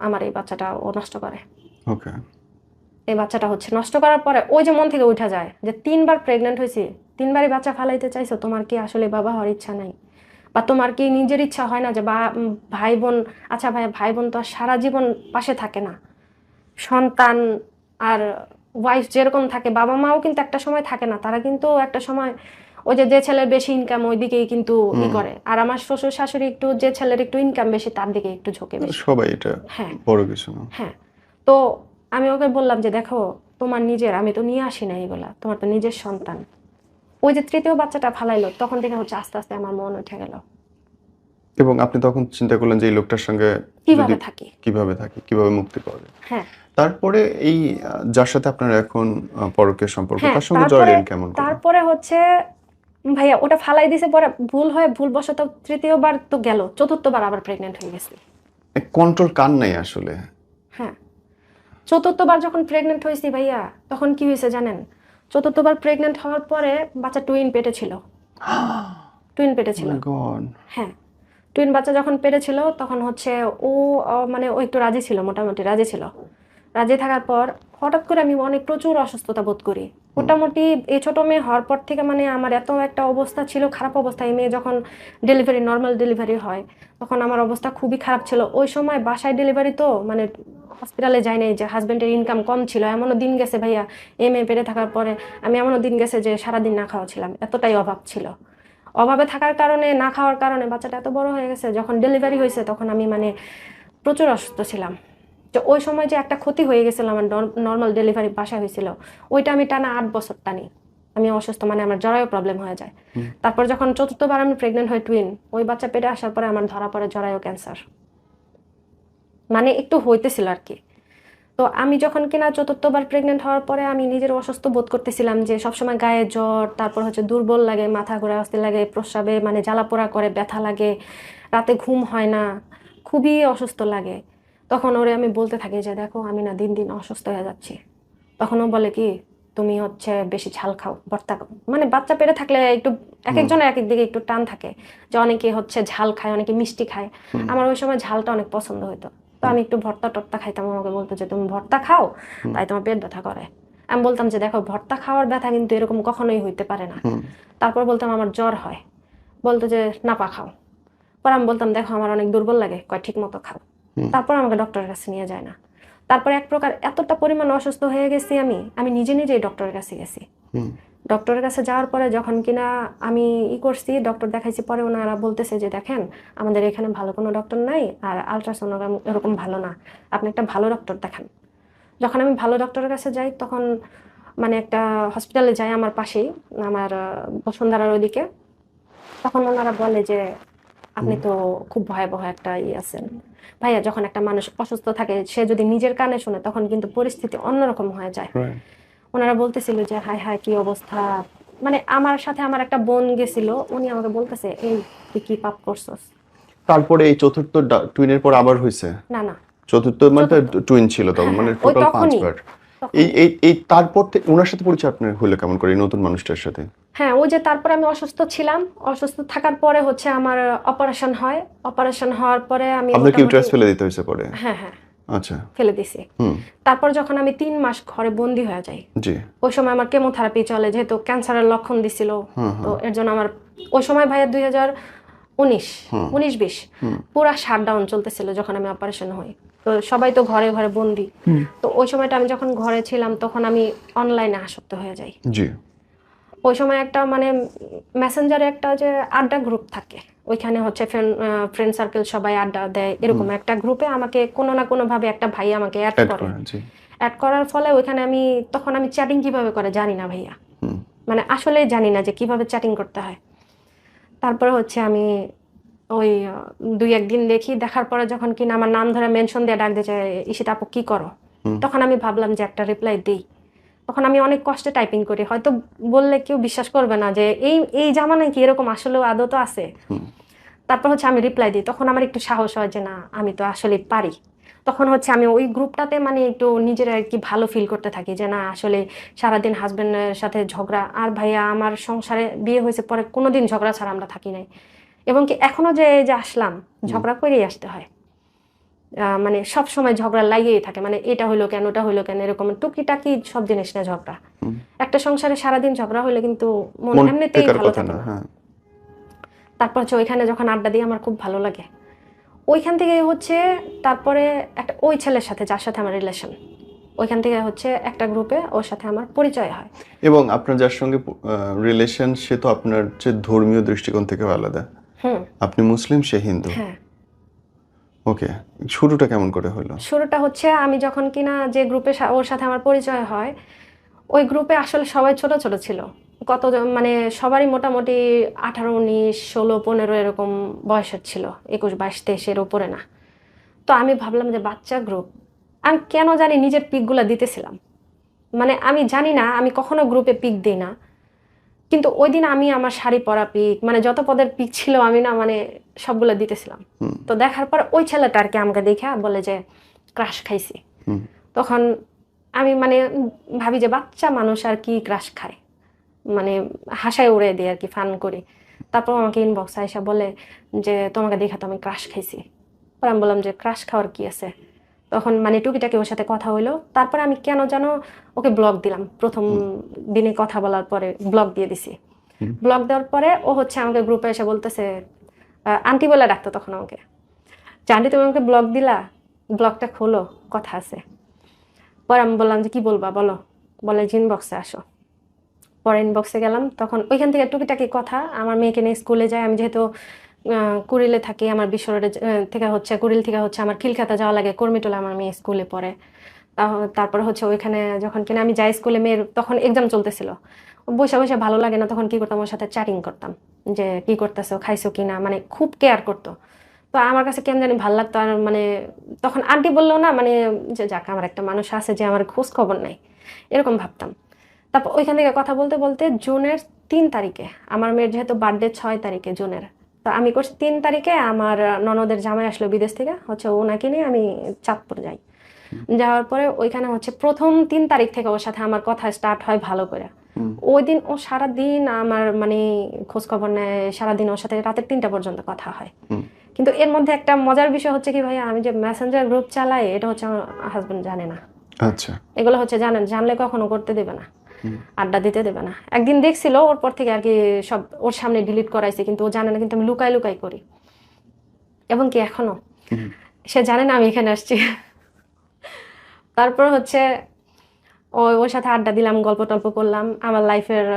আমার এই বাচ্চাটা ও নষ্ট করে। ওকে। এই বাচ্চাটা হচ্ছে নষ্ট করার পরে ওই যে মন থেকে উঠা যায় যে 3বার প্রেগনেন্ট হয়েছি, 3বারই বাচ্চা ফালাইতে চাইছো, তোমার কি আসলে বাবা হওয়ার ইচ্ছা নাই, বা তোমার কি নিজের ইচ্ছা হয় না যে ভাই বোন, আচ্ছা ভাই ভাই বোন তো আর সারা জীবন পাশে থাকে না, সন্তান আর ওয়াইফ যেরকম থাকে বাবা মাও কিন্তু একটা সময় থাকে না, তারা কিন্তু একটা সময় ওই যে ছেলের বেশি ইনকাম ওই দিকেই কিন্তু ই করে, আর আমার শ্বশুর শাশুড়ি একটু যে ছেলের একটু ইনকাম বেশি তার দিকে একটু ঝোঁকে বেশি। সবাই এটা হ্যাঁ বড় কিছু না। হ্যাঁ। তো আমি ওকে বললাম যে দেখো তোমার নিজের, আমি তো নিয়ে আসি না এগুলা, তোমার তো নিজের সন্তান। ওই যে তৃতীয় বাচ্চাটা ফালাইলো তখন থেকে হচ্ছে আস্তে আস্তে আমার মন উঠে গেল এবং আপনি তখন চিন্তা করলেন যে এই লোকটার সঙ্গে কিভাবে থাকি। কিভাবে মুক্তি পাওয়া যায়। হ্যাঁ তারপরে এই যার সাথে আপনার এখন পরকীয় সম্পর্ক, হ্যাঁ তার সঙ্গে জড়লেন কেমন করে? তারপরে হচ্ছে ভাইয়া ওটা ফালাই দিছে, পরে ভুলবশত তৃতীয়বার তো গেল, চতুর্থবার আবার প্রেগনেন্ট হয়ে গেছি। কন্ট্রোল কার নাই আসলে। হ্যাঁ চতুর্থবার যখন প্রেগনেন্ট হয়েছি ভাইয়া তখন কি হয়েছে জানেন, চতুর্থবার প্রেগনেন্ট হওয়ার পরে বাচ্চা টুইন পেটে ছিল। হ্যাঁ টুইন বাচ্চা যখন পেটে ছিল তখন হচ্ছে ও মানে ও একটু রাজি ছিল, মোটামুটি রাজি ছিল। রাজি থাকার পর হঠাৎ করে আমি অনেক প্রচুর অসুস্থতা বোধ করি। মোটামুটি এই ছোট মেয়ে হওয়ার পর থেকে মানে আমার এত একটা অবস্থা ছিল, খারাপ অবস্থা। এই মেয়ে যখন নর্মাল ডেলিভারি হয় তখন আমার অবস্থা খুবই খারাপ ছিল। ওই সময় বাসায় ডেলিভারি তো মানে হসপিটালে যাই নাই, যে হাজবেন্ডের ইনকাম কম ছিল, এমনও দিন গেছে ভাইয়া এই মেয়ে পেটে থাকার পরে আমি এমনও দিন গেছে যে সারাদিন না খাওয়া ছিলাম, এতটাই অভাব ছিল। অভাবে থাকার কারণে, না খাওয়ার কারণে বাচ্চাটা এত বড় হয়ে গেছে। যখন ডেলিভারি হয়েছে তখন আমি মানে প্রচুর অসুস্থ ছিলাম। তো ওই সময় যে একটা ক্ষতি হয়ে গেছিল, আমার নর্মাল ডেলিভারি বাসায় হয়েছিল, ওইটা আমি টানা 8 বছর টানি আমি অসুস্থ, মানে আমার জরায়ু প্রবলেম হয়ে যায়। তারপর যখন চতুর্থবার আমি প্রেগনেন্ট হই টুইন, ওই বাচ্চা পেটে আসার পরে আমার ধরা পড়ে জরায়ু ক্যান্সার, মানে একটু হইতেছিল আর কি। তো আমি যখন কিনা চতুর্থবার প্রেগনেন্ট হওয়ার পরে আমি নিজের অসুস্থ বোধ করতেছিলাম, যে সবসময় গায়ে জ্বর, তারপর হচ্ছে দুর্বল লাগে, মাথা ঘোরা অস্থির লাগে, প্রস্রাবে মানে জ্বালাপোড়া করে, ব্যথা লাগে, রাতে ঘুম হয় না, খুবই অসুস্থ লাগে। তখন ওরে আমি বলতে থাকি যে দেখো আমি না দিন দিন অসুস্থ হয়ে যাচ্ছি। তখন ও বলে কি তুমি হচ্ছে বেশি ঝাল খাও, ভর্তা খাও। মানে বাচ্চা পেটে থাকলে একটু এক একজনের এক এক দিকে একটু টান থাকে, যে অনেকে হচ্ছে ঝাল খায়, অনেকে মিষ্টি খায়। আমার ওই সময় ঝালটা অনেক পছন্দ হতো, তো আমি একটু ভর্তা টর্তা খাইতাম। আমাকে বলতো যে তুমি ভর্তা খাও তাই তোমার পেট ব্যথা করে। আমি বলতাম যে দেখো ভর্তা খাওয়ার ব্যথা কিন্তু এরকম কখনোই হইতে পারে না। তারপর বলতাম আমার জ্বর হয়, বলতো যে নাপা খাও। পর আমি বলতাম দেখো আমার অনেক দুর্বল লাগে, কয় ঠিক মতো খাও। তারপর আমাকে ডক্টরের কাছে নিয়ে যায় না। তারপর এক প্রকার এতটা পরিমাণ অসুস্থ হয়ে গেছি আমি নিজে নিজেই ডক্টরের কাছে গেছি। ডক্টরের কাছে যাওয়ার পরে যখন কিনা আমি করছি, ডক্টর দেখাইছি, পরে ওনারা বলতেছে যে দেখেন আমাদের এখানে ভালো কোনো ডক্টর নাই, আর আলট্রাসোনোগ্রাম এরকম ভালো না, আপনি একটা ভালো ডক্টর দেখান। যখন আমি ভালো ডক্টরের কাছে যাই তখন মানে একটা হসপিটালে যাই আমার পাশেই, আমার বসুন্ধরার ওইদিকে। তখন ওনারা বলে যে আপনি তো খুব ভয়াবহ একটা আছেন ভাইয়া। যখন একটা মানুষ অসুস্থ থাকে সে যদি নিজের কানে শুনে তখন কিন্তু পরিস্থিতি অন্যরকম হয়ে যায়। ওনারা বলতেছিল যে হায় হায় কি অবস্থা, মানে আমার সাথে আমার একটা বোন গেছিল, উনি আমাকে বলতেছে এই তুই কি পাপ করছস। তারপরে এই চতুর্থ টুইনের পর আবার হয়েছে? না না চতুর্থ মানে টুইন ছিল তখন, মানে টোটাল 5 বার। এই তারপর ওনার সাথে পরিচয় আপনার হলো কেমন করে, এই নতুন মানুষটার সাথে? হ্যাঁ ওই যে তারপরে আমি অসুস্থ ছিলাম, অসুস্থ থাকার পরে হচ্ছে আমার অপারেশন হয়। অপারেশন হওয়ার পরে আমি আপনাকে ইউটেরাস ফেলে দিতে হয়েছে পরে? হ্যাঁ হ্যাঁ আচ্ছা ফেলে দিছি। তারপর যখন আমি 3 মাস ঘরে বন্দি হয়ে যাই, জি, ওই সময় আমার কেমোথেরাপি চলে, যেহেতু ক্যান্সারের লক্ষণ দিছিল। তো এর জন্য আমার ওই সময় ভাইয়া 2019-20 পুরা শাটডাউন চলতেছিল যখন আমি অপারেশন হই। তো সবাই তো ঘরে ঘরে বন্দি। তো ওই সময়টা আমি যখন ঘরে ছিলাম তখন আমি অনলাইনে আসক্ত হয়ে যাই। জি। ওই সময় একটা মানে মেসেঞ্জারে একটা যে আড্ডা গ্রুপ থাকে, ওইখানে হচ্ছে ফ্রেন্ড সার্কেল সবাই আড্ডা দেয়, এরকম একটা গ্রুপে আমাকে কোনো না কোনো ভাবে একটা ভাই আমাকে অ্যাড করে। অ্যাড করার ফলে ওইখানে তখন আমি চ্যাটিং কিভাবে করে জানি না ভাইয়া, মানে আসলে জানি না যে কিভাবে চ্যাটিং করতে হয়। তারপরে হচ্ছে আমি ওই 2-1 দিন দেখার পরে যখন কিনা আমার নাম ধরে মেনশন দিয়ে ডাক দিয়েছে ঈশিতা আপু কি করো, তখন আমি ভাবলাম যে একটা রিপ্লাই দিই। তখন আমি অনেক কষ্টে টাইপিং করি, হয়তো বললে কেউ বিশ্বাস করবে না যে এই জামানায় কি এরকম আসলে আদৌ তো আছে। তারপর হচ্ছে আমি রিপ্লাই দিই, তখন আমার একটু সাহস হয় যে না আমি তো আসলে পারি। তখন হচ্ছে আমি ওই গ্রুপটাতে মানে একটু নিজের আর কি ভালো ফিল করতে থাকি যে না আসলে সারাদিন হাজবেন্ডের সাথে ঝগড়া। আর ভাইয়া আমার সংসারে বিয়ে হয়েছে পরে কোনোদিন ঝগড়া ছাড়া আমরা থাকি নাই, এবং কি এখনো যে যে আসলাম ঝগড়া করেই আসতে হয়। মানে সব সময় ঝগড়া লাগিয়েই থাকে, মানে এটা হইলো কেন ওটা হইলো কেন এরকম টুকিটাকি সব জিনিস না ঝগড়া। একটা সংসারে সারাদিন ঝগড়া হইলে কিন্তু মন মন এমনিতেই টেকার ভালো কথা থাকে না। না। হ্যাঁ, তারপর হচ্ছে ওইখানে যখন আড্ডা দিই আমার খুব ভালো লাগে। ওইখান থেকে হচ্ছে তারপরে একটা ওই ছেলের সাথে যার সাথে আমার রিলেশন, ওইখান থেকে হচ্ছে একটা গ্রুপে ওর সাথে আমার পরিচয় হয়। এবং আপনার যার সঙ্গে রিলেশন সে তো আপনার যে ধর্মীয় দৃষ্টিকোণ থেকে আলাদা। হুম। আপনি মুসলিম, সে হিন্দু। হ্যাঁ, ওকে, শুরুটা কেমন করে হলো? শুরুটা হচ্ছে আমি যখন কিনা যে গ্রুপে ওর সাথে আমার পরিচয় হয়, ওই গ্রুপে আসলে সবাই ছোট ছোট ছিল। মানে সবারই মোটামুটি 18, 19, 16, 15 এরকম বয়সের ছিল, 21, 22, 23-এর উপরে না। তো আমি ভাবলাম যে বাচ্চা গ্রুপ, আমি কেন জানি নিজের পিকগুলো দিতেছিলাম। মানে আমি জানি না, আমি কখনো গ্রুপে পিক দিই না, কিন্তু ওই দিন আমি আমার শাড়ি পরা পিক মানে যত পদের পিক ছিল আমি না মানে সবগুলো দিতেছিলাম। তো দেখার পর ওই ছেলেটা আর কি আমাকে দেখে বলে যে ক্রাশ খাইছি। তখন আমি মানে ভাবি যে বাচ্চা মানুষ আর কি ক্রাশ খায়, মানে হাসায় উড়ে দিই আর কি, ফান করি। তারপর আমাকে ইনবক্স আইসা বলে যে তোমাকে দেখে তো আমি ক্রাশ খাইছি। পর আমি বললাম যে ক্রাশ খাওয়ার কি আছে। তখন মানে টুকিটাকি ওর সাথে কথা হইলো, তারপরে আমি কেন যেন ওকে ব্লক দিলাম। প্রথম দিনে কথা বলার পরে ব্লক দিয়ে দিছি। ব্লক দেওয়ার পরে ও হচ্ছে আমাকে গ্রুপে এসে বলতেছে, আন্টি বলে ডাকতো তখন আমাকে, যে আন্টি তুমি আমাকে ব্লক দিলা, ব্লকটা খোলো, কথা আছে। পরে আমি বললাম যে কি বলবা বলো, বলে যে ইনবক্সে আসো। পরে ইনবক্সে গেলাম, তখন ওইখান থেকে টুকিটাকি কথা। আমার মেয়েকে নিয়ে স্কুলে যায়, আমি যেহেতু কুড়িলে থাকি, আমার বিশ্ব রোডে থেকে হচ্ছে কুড়িল থেকে হচ্ছে আমার খিলখাতা যাওয়া লাগে, কর্মীটোলা আমার মেয়ে স্কুলে পড়ে। তারপরে হচ্ছে ওইখানে যখন কিনা আমি যাই স্কুলে, মেয়ের তখন এক্সাম চলতেছিল, বসে বসে ভালো লাগে না, তখন কি করতাম ওর সাথে চ্যাটিং করতাম যে কি করতেছো, খাইছো কিনা, মানে খুব কেয়ার করতো। তো আমার কাছে কেমন জানি ভালো লাগতো। আর মানে তখন আন্টি বললেও না, মানে যে যাক আমার একটা মানুষ আছে যে আমার খোঁজ খবর নাই, এরকম ভাবতাম। তারপর ওইখান থেকে কথা বলতে বলতে জুনের 3 তারিখে, আমার মেয়ের যেহেতু বার্থডে 6 তারিখে জুনের, তো আমি করছি 3 তারিখে আমার ননদের জামাই আসলো বিদেশ থেকে, হচ্ছে ওনাকে নিয়ে আমি চাঁদপুর যাই। যাওয়ার পরে ওইখানে হচ্ছে প্রথম 3 তারিখ থেকে ওর সাথে আমার কথা স্টার্ট হয় ভালো করে। ওই দিন ও সারাদিন আমার মানে খোঁজ খবর নেয়, সারাদিন ওর সাথে রাতের 3টা পর্যন্ত কথা হয়। কিন্তু এর মধ্যে একটা মজার বিষয় হচ্ছে কি ভাইয়া, আমি যে মেসেঞ্জার গ্রুপ চালাই এটা হচ্ছে আমার হাজবেন্ড জানে না। আচ্ছা। এগুলো হচ্ছে জানেন, জানলে কখনো করতে দেবে না, আড্ডা দিতে দেবে না। একদিন দেখছিল, ওর পর থেকে আর কি সব ওর সামনে ডিলিট করাইছে, কিন্তু ও জানে না, কিন্তু আমি লুকাই লুকাই করি। এবং কি এখনো সে জানে না আমি এখানে আসছি। তারপর হচ্ছে ওর সাথে আড্ডা দিলাম, গল্প টল্প করলাম আমার লাইফের।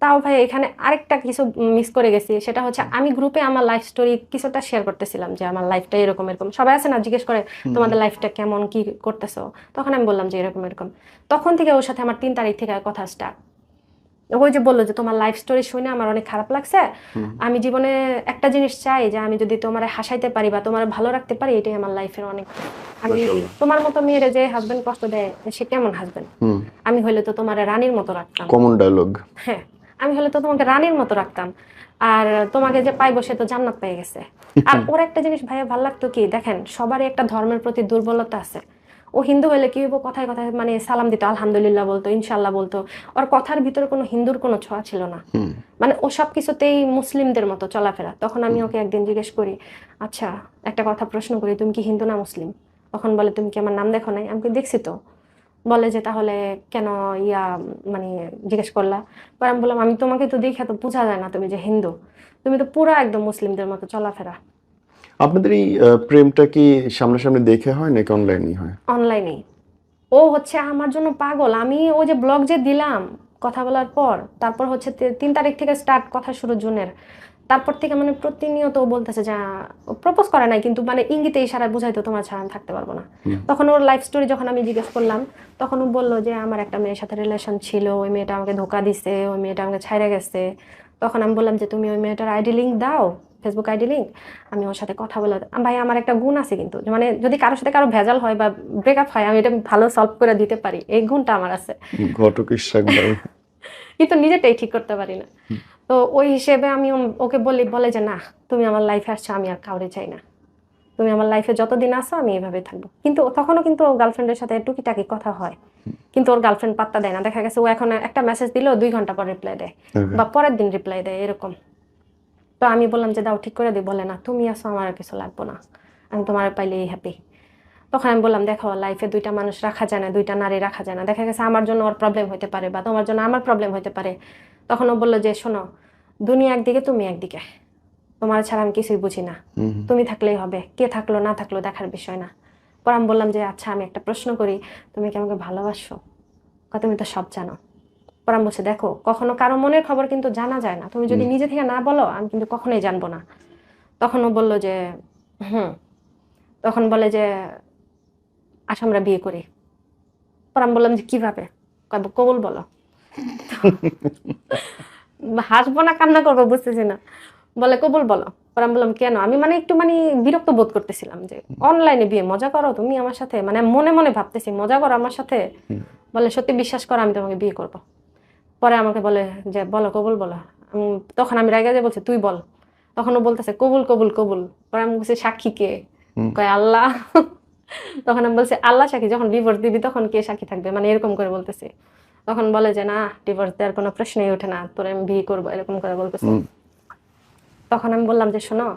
তাও ভাই এখানে আরেকটা কিছু মিস করে গেছি, সেটা হচ্ছে আমি গ্রুপে আমার লাইফ স্টোরি কিছুটা শেয়ার করতেছিলাম যে আমার লাইফটা এরকম এরকম, সবাই আছে না জিজ্ঞেস করে তোমাদের লাইফটা কেমন, কি করতেছো, তখন আমি বললাম যে এরকম এরকম। তখন থেকে ওর সাথে আমার 3 তারিখ থেকে কথা স্টার্ট। ওই যে বললো যে তোমার লাইফ স্টোরি শুনে আমার অনেক খারাপ লাগছে, আমি জীবনে একটা জিনিস চাই যে আমি যদি তোমার হাসাইতে পারি বা তোমার ভালো রাখতে পারি, এটাই আমার লাইফের অনেক। আমি তোমার মতো মেয়েরে যে হাজবেন্ড কষ্ট দেয় সে কেমন হাজবেন্ড, আমি হলে তো তোমার রানীর মতো রাখতাম। Common dialogue. হ্যাঁ, আমি হলে তো তোমাকে রানীর মতো রাখতাম, আর তোমাকে যে পাইবো সে তো জান্নাত পেয়ে গেছে। আর ওর একটা জিনিস ভাইয়া ভালো লাগতো কি, দেখেন সবারই একটা ধর্মের প্রতি দুর্বলতা আছে। ও হিন্দু হলে কি হইব, কথায় কথায় মানে সালাম দিত, আলহামদুলিল্লাহ বলতো, ইনশাল্লাহ বলতো। ওর কথার ভিতরে কোনো হিন্দুর কোনো ছোঁয়া ছিল না, মানে ও সবকিছুতেই মুসলিমদের মতো চলাফেরা। তখন আমি ওকে একদিন জিজ্ঞেস করি, আচ্ছা একটা কথা প্রশ্ন করি, তুমি কি হিন্দু না মুসলিম? তখন বলে তুমি কি আমার নাম দেখো নাই? আমি দেখছি তো। বলে যে তাহলে কেন মানে জিজ্ঞেস করলা? পরে আমি বললাম আমি তোমাকে তো দেখে তো বোঝা যায় না তুমি যে হিন্দু, তুমি তো পুরো একদম মুসলিমদের মতো চলাফেরা। আপনাদের এই প্রেমটা কি সামনাসামনি দেখে হয় নাকি অনলাইনেই হয়? অনলাইনে। ও হচ্ছে আমার জন্য পাগল। আমি ওই যে ব্লগ যে দিলাম কথা বলার পর, তারপর হচ্ছে 3 তারিখ থেকে স্টার্ট কথা শুরু জুনের, তারপর থেকে মানে প্রতিনিয়ত ও বলতেছে যে প্রপোজ করে নাই, কিন্তু মানে ইঙ্গিতে ইশারায় বুঝাইতো তোমার ছাড়া আমি থাকতে পারবো না। তখন ওর লাইফ স্টোরি যখন আমি জিজ্ঞেস করলাম, তখন ও বললো যে আমার একটা মেয়ের সাথে রিলেশন ছিল, ওই মেয়েটা আমাকে ধোকা দিছে, ওই মেয়েটা আমাকে ছাইড়ে গেছে। তখন আমি বললাম যে তুমি ওই মেয়েটার আইডি লিঙ্ক দাও, ফেসবুক আইডি লিঙ্ক, আমি ওর সাথে কথা বলে। ভাই আমার একটা গুণ আছে কিন্তু, মানে যদি কারোর সাথে কারো ভেজাল হয় বা ব্রেকআপ হয়, আমি এটা ভালো সলভ করে দিতে পারি, এই গুণটা আমার আছে। ঘটক ইশাক ভাই। কিন্তু নিজেটাই ঠিক করতে পারি না। তো ওই হিসেবে আমি ওকে বলে যে না, তুমি আমার লাইফে আসছো, আমি আর কাউরে চাই না, তুমি আমার লাইফে যতদিন আসো আমি এইভাবে থাকবো। কিন্তু তখনও কিন্তু গার্লফ্রেন্ডের সাথে টুকিটাকি কথা হয়, কিন্তু ওর গার্লফ্রেন্ড পাত্তা দেয় না। দেখা গেছে ও এখন একটা মেসেজ দিলেও 2 ঘন্টা পর রিপ্লাই দেয় Okay. বা পরের দিন রিপ্লাই দেয় এরকম। তো আমি বললাম যে দাও ঠিক করে দিই, বলে না তুমি আসো, আমার আর কিছু লাগবো না, আমি তোমার পাইলেই হ্যাপি। তখন আমি বললাম দেখো, লাইফে 2টা মানুষ রাখা যায় না, 2টা নারী রাখা যায় না। দেখা গেছে আমার জন্য ওর প্রবলেম হতে পারে বা তোমার জন্য আমার প্রবলেম হতে পারে। তখন ও বললো যে শোনো, দুনিয়া একদিকে, তুমি একদিকে, তোমার ছাড়া আমি কিছুই বুঝি না, তুমি থাকলেই হবে, কে থাকলো না থাকলো দেখার বিষয় না। পর আমি বললাম যে আচ্ছা আমি একটা প্রশ্ন করি, তুমি কি আমাকে ভালোবাসো? তুমি তো সব জানো। পর আমি বলছি দেখো, কখনো কারো মনের খবর কিন্তু জানা যায় না, তুমি যদি নিজে থেকে না বলো আমি কিন্তু কখনোই জানবো না। তখন ও বললো যে হুম। তখন বলে যে আচ্ছা আমরা বিয়ে করি। পর আমি বললাম যে কিভাবে? কবুল বলো। হাসবো না কান্না করবো বুঝতেছি না। বলে কবুল বলো। পর আমি বললাম কেন? আমি মানে একটু বিরক্ত বোধ করতেছিলাম যে অনলাইনে বিয়ে, মজা করো তুমি আমার সাথে, মানে মনে মনে ভাবতেছি মজা করো আমার সাথে। বলে সত্যি বিশ্বাস করো আমি তোমাকে বিয়ে করব। পরে আমাকে বলে যে বলো কবুল বলো। তখন আমি রাগে যে বলছি তুই বল। তখন ও বলতেছে কবুল কবুল কবুল। পরে আমি বলছি সাক্ষী কে? কয় আল্লাহ। তখন আমি বলছি আল্লাহ সাক্ষী, যখন ডিভোর্স দিবি তখন কে সাক্ষী থাকবে, মানে এরকম করে বলতেছে। তখন বলে যে না, ডিভোর্স দেওয়ার কোনো প্রশ্নই ওঠে না, তোরে আমি বিয়ে করবো, এরকম করে বলতেছে। তখন আমি বললাম যে শোনো,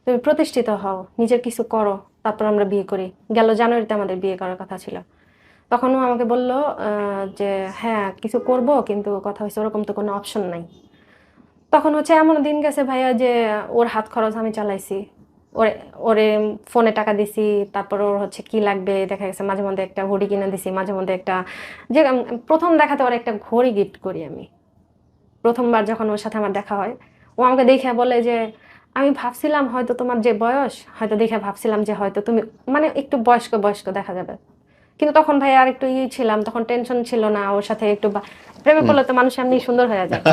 তুমি প্রতিষ্ঠিত হও, নিজের কিছু করো, তারপর আমরা বিয়ে করি। গেল জানুয়ারিতে আমাদের বিয়ে করার কথা ছিল। তখন ও আমাকে বলল যে হ্যাঁ কিছু করব, কিন্তু কথা হচ্ছে ওরকম তো কোনো অপশন নাই। তখন হচ্ছে এমন দিন গেছে ভাইয়া যে ওর হাত খরচ আমি চালাইছি, ওরে ওরে ফোনে টাকা দিছি, তারপর ওর হচ্ছে কি লাগবে দেখা গেছে মাঝে মধ্যে একটা ঘড়ি কিনে দিছি, মাঝে মধ্যে একটা যে প্রথম দেখাতে ওর একটা ঘড়ি গিফট করি আমি। প্রথমবার যখন ওর সাথে আমার দেখা হয়, ও আমাকে দেখে বলে যে আমি ভাবছিলাম হয়তো তোমার যে বয়স, হয়তো দেখে ভাবছিলাম যে হয়তো তুমি মানে একটু বয়স্ক বয়স্ক দেখা যাবে। কিন্তু তখন ভাই আর একটু ছিলাম, তখন টেনশন ছিল না ওর সাথে একটু প্রেমে পড়লে তো মানুষ এমনি সুন্দর হয়ে যায়।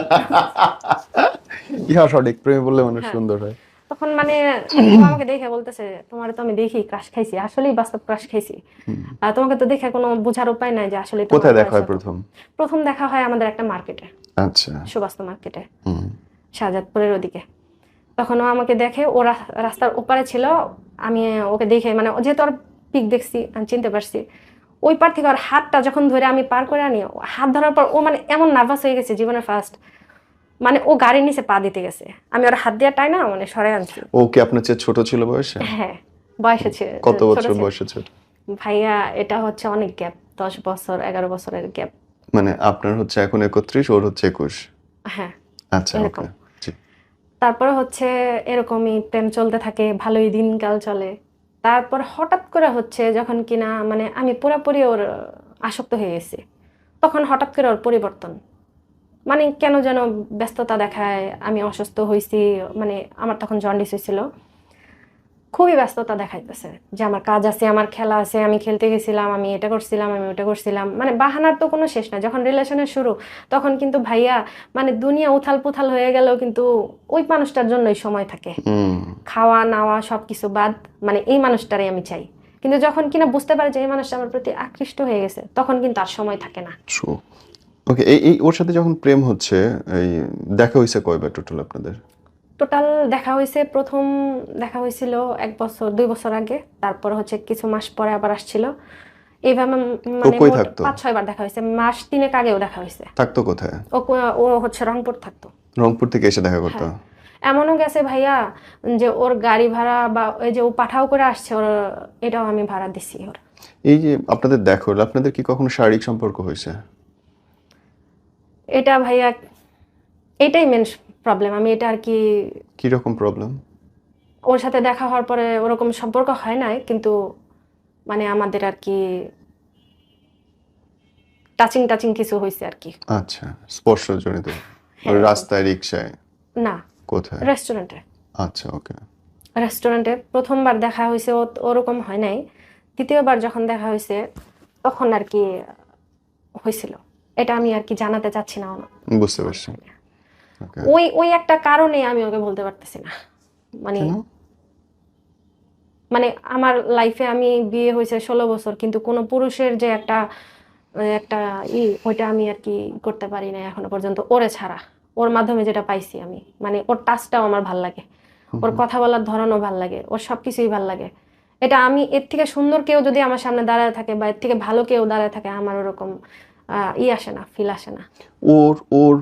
ইহা সঠিক, প্রেমে বললে মানুষ হ্যাঁ, সুন্দর হয়। তখন ও আমাকে দেখে বলতেছে তোমার তো আমি দেখি ক্রাশ খাইছি, আসলেই বাস্তব ক্রাশ খাইছি। তোমাকে তো দেখে কোনো বোঝার উপায় নাই যে আসলে তোমার কোথায় দেখা বয়স হয় কত। প্রথম? প্রথম দেখা হয় আমাদের একটা মার্কেটে, আচ্ছা। সুবাস্তু মার্কেটে, শাহজাদপুরের ওদিকে। তখন ও আমাকে দেখে, ও রাস্তার ওপারে ছিল। আমি ওকে দেখে মানে যেহেতু ওর পিক দেখছি আমি চিনতে পারছি। ওই পার থেকে ওর হাতটা যখন ধরে আমি পার করে আনি, হাত ধরার পর ও মানে এমন নার্ভাস হয়ে গেছে, জীবনের ফার্স্ট, মানে ও গাড়ির নিচে পা দিতে গেছে, আমি ওর হাত দিয়ে টাই না মানে সরে আনছি। ও কি আপনার চেয়ে ছোট ছিল বয়সে? হ্যাঁ, বয়সে কত ছোট বছর ছিল। বয়সে ছোট? ভাইয়া এটা হচ্ছে অনেক গ্যাপ, 10 বছর 11 বছরের গ্যাপ। মানে আপনার হচ্ছে এখন 31, ওর হচ্ছে 21? হ্যাঁ, আচ্ছা, এরকম। ওকে। জি। তারপরে হচ্ছে এরকমই প্রেম চলতে থাকে, ভালোই দিনকাল চলে। তারপর হঠাৎ করে হচ্ছে যখন কিনা মানে আমি পুরোপুরি ওর আসক্ত হয়ে গেছি, তখন হঠাৎ করে ওর পরিবর্তন, মানে কেন যেন ব্যস্ততা দেখায়, আমি অসুস্থ হয়েছি, মানে আমার তখন জন্ডিস হয়েছিল, খুবই ব্যস্ততা দেখাইতেছে যে আমার কাজ আছে, আমার খেলা আছে, আমি খেলতে গেছিলাম, আমি এটা করছিলাম, আমি ওটা করছিলাম, মানে বাহানার তো কোনো শেষ না। যখন রিলেশনের শুরু তখন কিন্তু ভাইয়া মানে দুনিয়া উথাল পুথাল হয়ে গেল, কিন্তু ওই মানুষটার জন্যই সময় থাকে, খাওয়া নাওয়া সবকিছু বাদ, মানে এই মানুষটারই আমি চাই। কিন্তু যখন কিনা বুঝতে পারে যে এই মানুষটা আমার প্রতি আকৃষ্ট হয়ে গেছে, তখন কিন্তু আর সময় থাকে না। ওকে, এই ওর সাথে যখন প্রেম হচ্ছে, এই দেখা হয়েছে কয়বার টোটাল আপনাদের? টোটাল দেখা হয়েছে, প্রথম দেখা হয়েছিল 1 বছর 2 বছর আগে, তারপর হচ্ছে কিছু মাস পরে আবার আসছিল, এইভাবে ও মানে কই মোট থাকতো? 5-6 বার দেখা হয়েছে, মাস 3 আগেও দেখা হয়েছে। থাকতো কোথায়? ও হচ্ছে রংপুর থাকতো। রংপুর থেকে এসে দেখা করতো? হ্যাঁ, এমনও গেছে ভাইয়া যে ওর গাড়ি ভাড়া বা ওই যে ও পাঠাও করে আসছে ওর, এটাও আমি ভাড়া দিছি ওর। এই যে আপনাদের দেখা হলো, আপনাদের কি কখনো শারীরিক সম্পর্ক হয়েছে? এটা ভাইয়া এটাই মেন প্রবলেম, আমি এটা আর কি, কি রকম প্রবলেম? ওর সাথে দেখা হওয়ার পরে ওরকম সম্পর্ক হয় নাই, কিন্তু মানে আমাদের আর কি টাচিং টাচিং কিছু হয়েছে আর কি। আচ্ছা, স্পর্শজনিত। হ্যাঁ, রাস্তায়, রিক্সায়? না, কোথায়? রেস্টুরেন্টে। আচ্ছা, ওকে। রেস্টুরেন্টে প্রথমবার দেখা হয়েছে ওরকম হয় নাই, দ্বিতীয়বার যখন দেখা হয়েছে তখন আর কি হয়েছিল। এটা আমি আর কি জানাতে চাচ্ছি না বুঝতে পারছি। ওকে। ওই ওই একটা কারণে আমি ওকে বলতে পারতেছি না, মানে কেন? মানে আমার লাইফে আমি বিয়ে হয়েছে 16 বছর, কিন্তু কোনো পুরুষের যে একটা একটা ওইটা আমি আর কি করতে পারি না এখনো পর্যন্ত, ওরে ছাড়া। ওর মাধ্যমে যেটা পাইছি আমি, মানে ওর টাচটাও আমার ভাল লাগে, ওর কথা বলার ধরনও ভাল লাগে, ওর সবকিছুই ভাল লাগে। এটা আমি এর থেকে সুন্দর কেউ যদি আমার সামনে দাঁড়ায় থাকে বা এর থেকে ভালো কেউ দাঁড়ায় থাকে, আমার ওরকম আসে না, ফিল আসে না। ওর ওর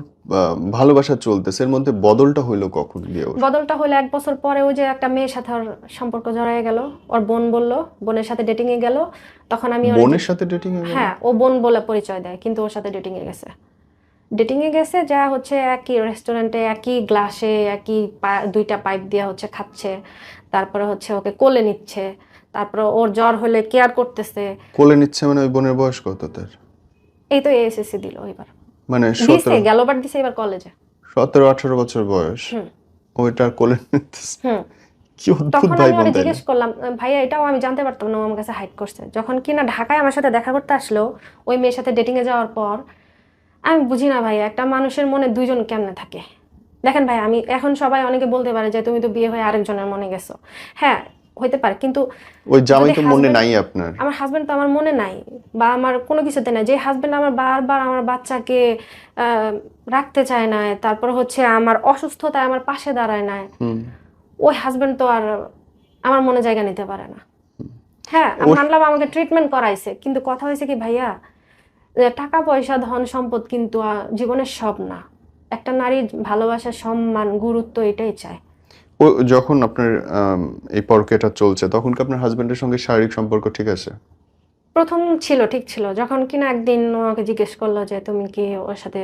ভালোবাসা চলতেছে, এর মধ্যে বদলটা হইলো কখন গিয়ে ওর? বদলটা হলো 1 বছর পরে, ওই যে একটা মেয়ের সাথে ওর সম্পর্ক জড়ায় গেল, ওর বোন বলল, বোনের সাথে ডেটিং এ গেল। তখন আমি বোনের সাথে ডেটিং এ গেল? হ্যাঁ, ও বোন বলে পরিচয় দেয়, কিন্তু ওর সাথে ডেটিং এ গেছে। ডেটিং এ গেছে যা হচ্ছে একই রেস্টুরেন্টে একই গ্লাসে একই 2টা পাইপ দিয়ে হচ্ছে খাচ্ছে, তারপরে হচ্ছে ওকে কোলে নিচ্ছে, তারপরে ওর জ্বর হলে কেয়ার করতেছে। কোলে নিচ্ছে মানে ওই বোনের বয়স কত তার? এই তো এসএসসি দিল এবার, মানে দিছে গেলবার দিছে এবার কলেজে। 17-18 বছর বয়স, হুম ওইটার কোলে নিতেছে? হুম। কি অদ্ভুত তখন ভাই আমি ওরে বলতে। জিজ্ঞেস করলাম, ভাইয়া এটাও আমি জানতে পারতাম না ও আমার কাছে হাইড করছে। যখন কিনা ঢাকায় আমার সাথে দেখা করতে আসলো ওই মেয়ের সাথে ডেটিং এ যাওয়ার পর, আমি বুঝি না ভাইয়া একটা মানুষের মনে দুইজন কেমনে থাকে। দেখেন ভাই, আমি এখন সবাই অনেকে বলতে পারে যে তুমি তো বিয়ে হয়ে আরেকজনের মনে গেছো, হ্যাঁ হইতে পারে, কিন্তু ওই জামাই যদি তো মনে নাই আপনার? আমার হাজবেন্ড তো আমার মনে নাই, বা আমার কোনো কিছুতে নাই। যে হাজবেন্ড আমার বারবার আমার বাচ্চাকে রাখতে চায় না, তারপর হচ্ছে আমার অসুস্থতায় আমার পাশে দাঁড়ায় না, ওই হাজবেন্ড তো আর আমার মনে জায়গা নিতে পারে না। হ্যাঁ আমি মানলাম আমাকে ট্রিটমেন্ট করাইছে, কিন্তু কথা হয়েছে কি ভাইয়া, টাকা পয়সা ধন সম্পদ কিন্তু জীবনের সব না। একটা নারীর ভালোবাসা, সম্মান, গুরুত্ব এটাই চায়। ও যখন আপনার এই পরকীয়াটা চলছে তখন কি আপনার হাজবেন্ডের সঙ্গে শারীরিক সম্পর্ক ঠিক আছে? প্রথম ছিল, ঠিক ছিল। যখন কিনা একদিন ও আমাকে জিজ্ঞেস করলো যে তুমি কি ওর সাথে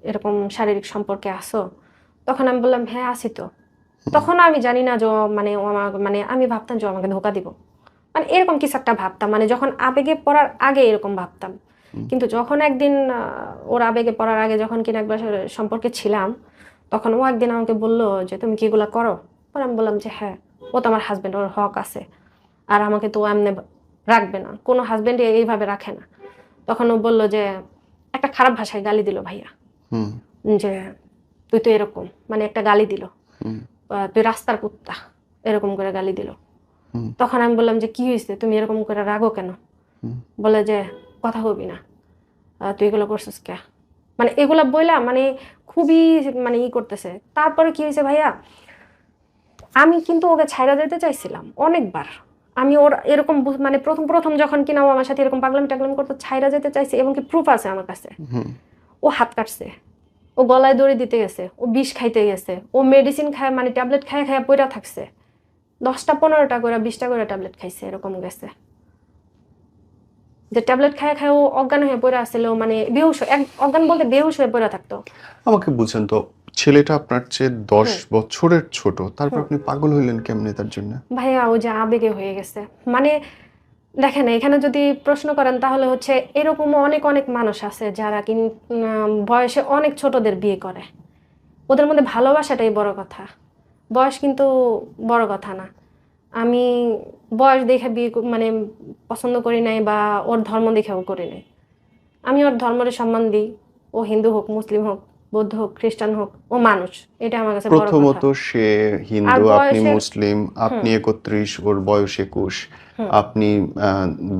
এরকম শারীরিক সম্পর্কে আসো, তখন আমি বললাম হ্যাঁ আছি তো। তখন আমি জানি না যে মানে ও আমার, মানে আমি ভাবতাম যে ও আমাকে ধোকা দিব, মানে এরকম কিছু একটা ভাবতাম, মানে যখন আবেগে পড়ার আগে এরকম ভাবতাম। কিন্তু যখন একদিন ওর আবেগে পড়ার আগে যখন কিনা একবার সম্পর্কে ছিলাম, তখন ও একদিন আমাকে বললো যে তুমি কি এগুলা করো। পরে আমি বললাম যে হ্যাঁ, ও তো আমার হাজবেন্ড, ওর হক আছে, আর আমাকে তো ও এমনি রাখবে না, কোনো হাজবেন্ড এইভাবে রাখে না। তখন ও বললো যে একটা খারাপ ভাষায় গালি দিল ভাইয়া, যে তুই তো এরকম, মানে একটা গালি দিল, তুই রাস্তার কুত্তা, এরকম করে গালি দিল। তখন আমি বললাম যে কি হয়েছে, তুমি এরকম করে রাগো কেন? বলে যে কথা হবি না, তুই এগুলো করছিস কে, মানে এগুলা বইলা মানে খুবই মানে করতেছে। তারপরে কি হয়েছে ভাইয়া, আমি কিন্তু ওকে ছাইরা যেতে চাইছিলাম অনেকবার। আমি ওর এরকম মানে প্রথম প্রথম যখন কিনা ও আমার সাথে এরকম পাগলামি টাগলামি করতো, ছাইরা যেতে চাইছে, এবং কি প্রুফ আছে আমার কাছে। ও হাত কাটছে, ও গলায় দড়ি দিতে গেছে, ও বিষ খাইতে গেছে, ও মেডিসিন খায়, মানে ট্যাবলেট খায় খায় পইরা থাকছে, 10টা 15টা করে 20টা করে ট্যাবলেট খাইছে, এরকম গেছে। যে ট্যাবলেট খায় খায় ও অজ্ঞান হয়ে পড়ে আসছিল, মানে বেহুশ, অজ্ঞান বলতে বেহুশ হয়ে পড়ে থাকতো। আমাকে বুঝেন তো, ছেলেটা আপনার চেয়ে 10 বছরের ছোট, তারপর আপনি পাগল হইলেন কেমনে তার জন্য? ভাইয়া ও যে আবেগে হয়ে গেছে, মানে দেখেন এখানে যদি প্রশ্ন করেন তাহলে হচ্ছে এরকম অনেক অনেক মানুষ আছে যারা বয়সে অনেক ছোটদের বিয়ে করে। ওদের মধ্যে ভালোবাসাটাই বড় কথা, বয়স কিন্তু বড় কথা না। আমি বয়স দেখে বিয়ে মানে পছন্দ করি নাই, বা ওর ধর্ম দেখেও করি নাই। আমি ওর ধর্মের সম্মান দিই, ও হিন্দু হোক, মুসলিম হোক, বৌদ্ধ হোক, খ্রিস্টান হোক, ও মানুষ, এটা আমার কাছে বড় কথা। প্রথমত সে আর হিন্দু, আপনি বয়সের মুসলিম, আপনি 31, ওর বয়স 21, আপনি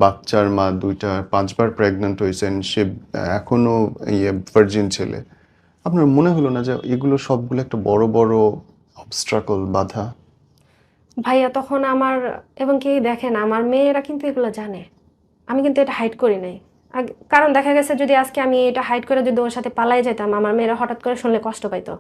বাচ্চার মা, 2টা 5বার প্রেগন্যান্ট হয়েছেন, সে এখনো ভার্জিন ছেলে। আপনার মনে হলো না যে এগুলো সবগুলো একটা বড় বড় অবস্ট্রাকল, বাধা? ভাইয়া তখন আমার, এবং কি দেখেন আমার মেয়েরা কিন্তু এগুলো জানে, আমি কিন্তু এটা হাইড করি নাই। কারণ দেখা গেছে যদি আজকে আমি এটা হাইড করে যদি ওর সাথে পালাই যেতাম, আমার মেয়েরা হঠাৎ করে শুনলে কষ্ট পাইতো।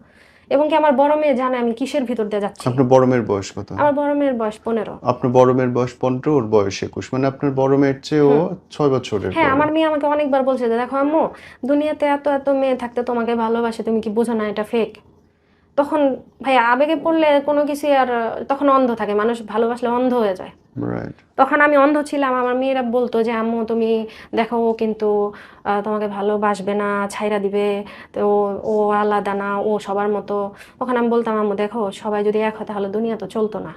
এবং কি আমার বড় মেয়ে জানে আমি কিসের ভিতর দিয়ে যাচ্ছি। আপনার বড় মেয়ের বয়স কত? আমার বড় মেয়ের বয়স 15। আপনার বড় মেয়ের বয়স 15, ওর বয়স 21, মানে আপনার বড় মেয়ের চেয়ে ও 6 বছরের হ্যাঁ, বড়। আমার মেয়ে আমাকে অনেকবার বলছে যে দেখো আম্মু, দুনিয়াতে এত এত মেয়ে থাকতে তোমাকে ভালোবাসে, তুমি কি বোঝো না এটা ফেক। তখন ভাই আবেগে পড়লে কোনো কিছু আর, তখন অন্ধ থাকে মানুষ, ভালোবাসলে অন্ধ হয়ে যায়। রাইট। তখন আমি অন্ধ ছিলাম, আমার মেয়েরা বলতো যে আম্মু তুমি দেখো ও কিন্তু তোমাকে ভালোবাসবে না, ছাইরা দিবে, তো ও আলাদা না, ও সবার মতো। তখন আমি বলতাম আম্মু দেখো সবাই যদি এক হয় তাহলে দুনিয়া তো চলতো না।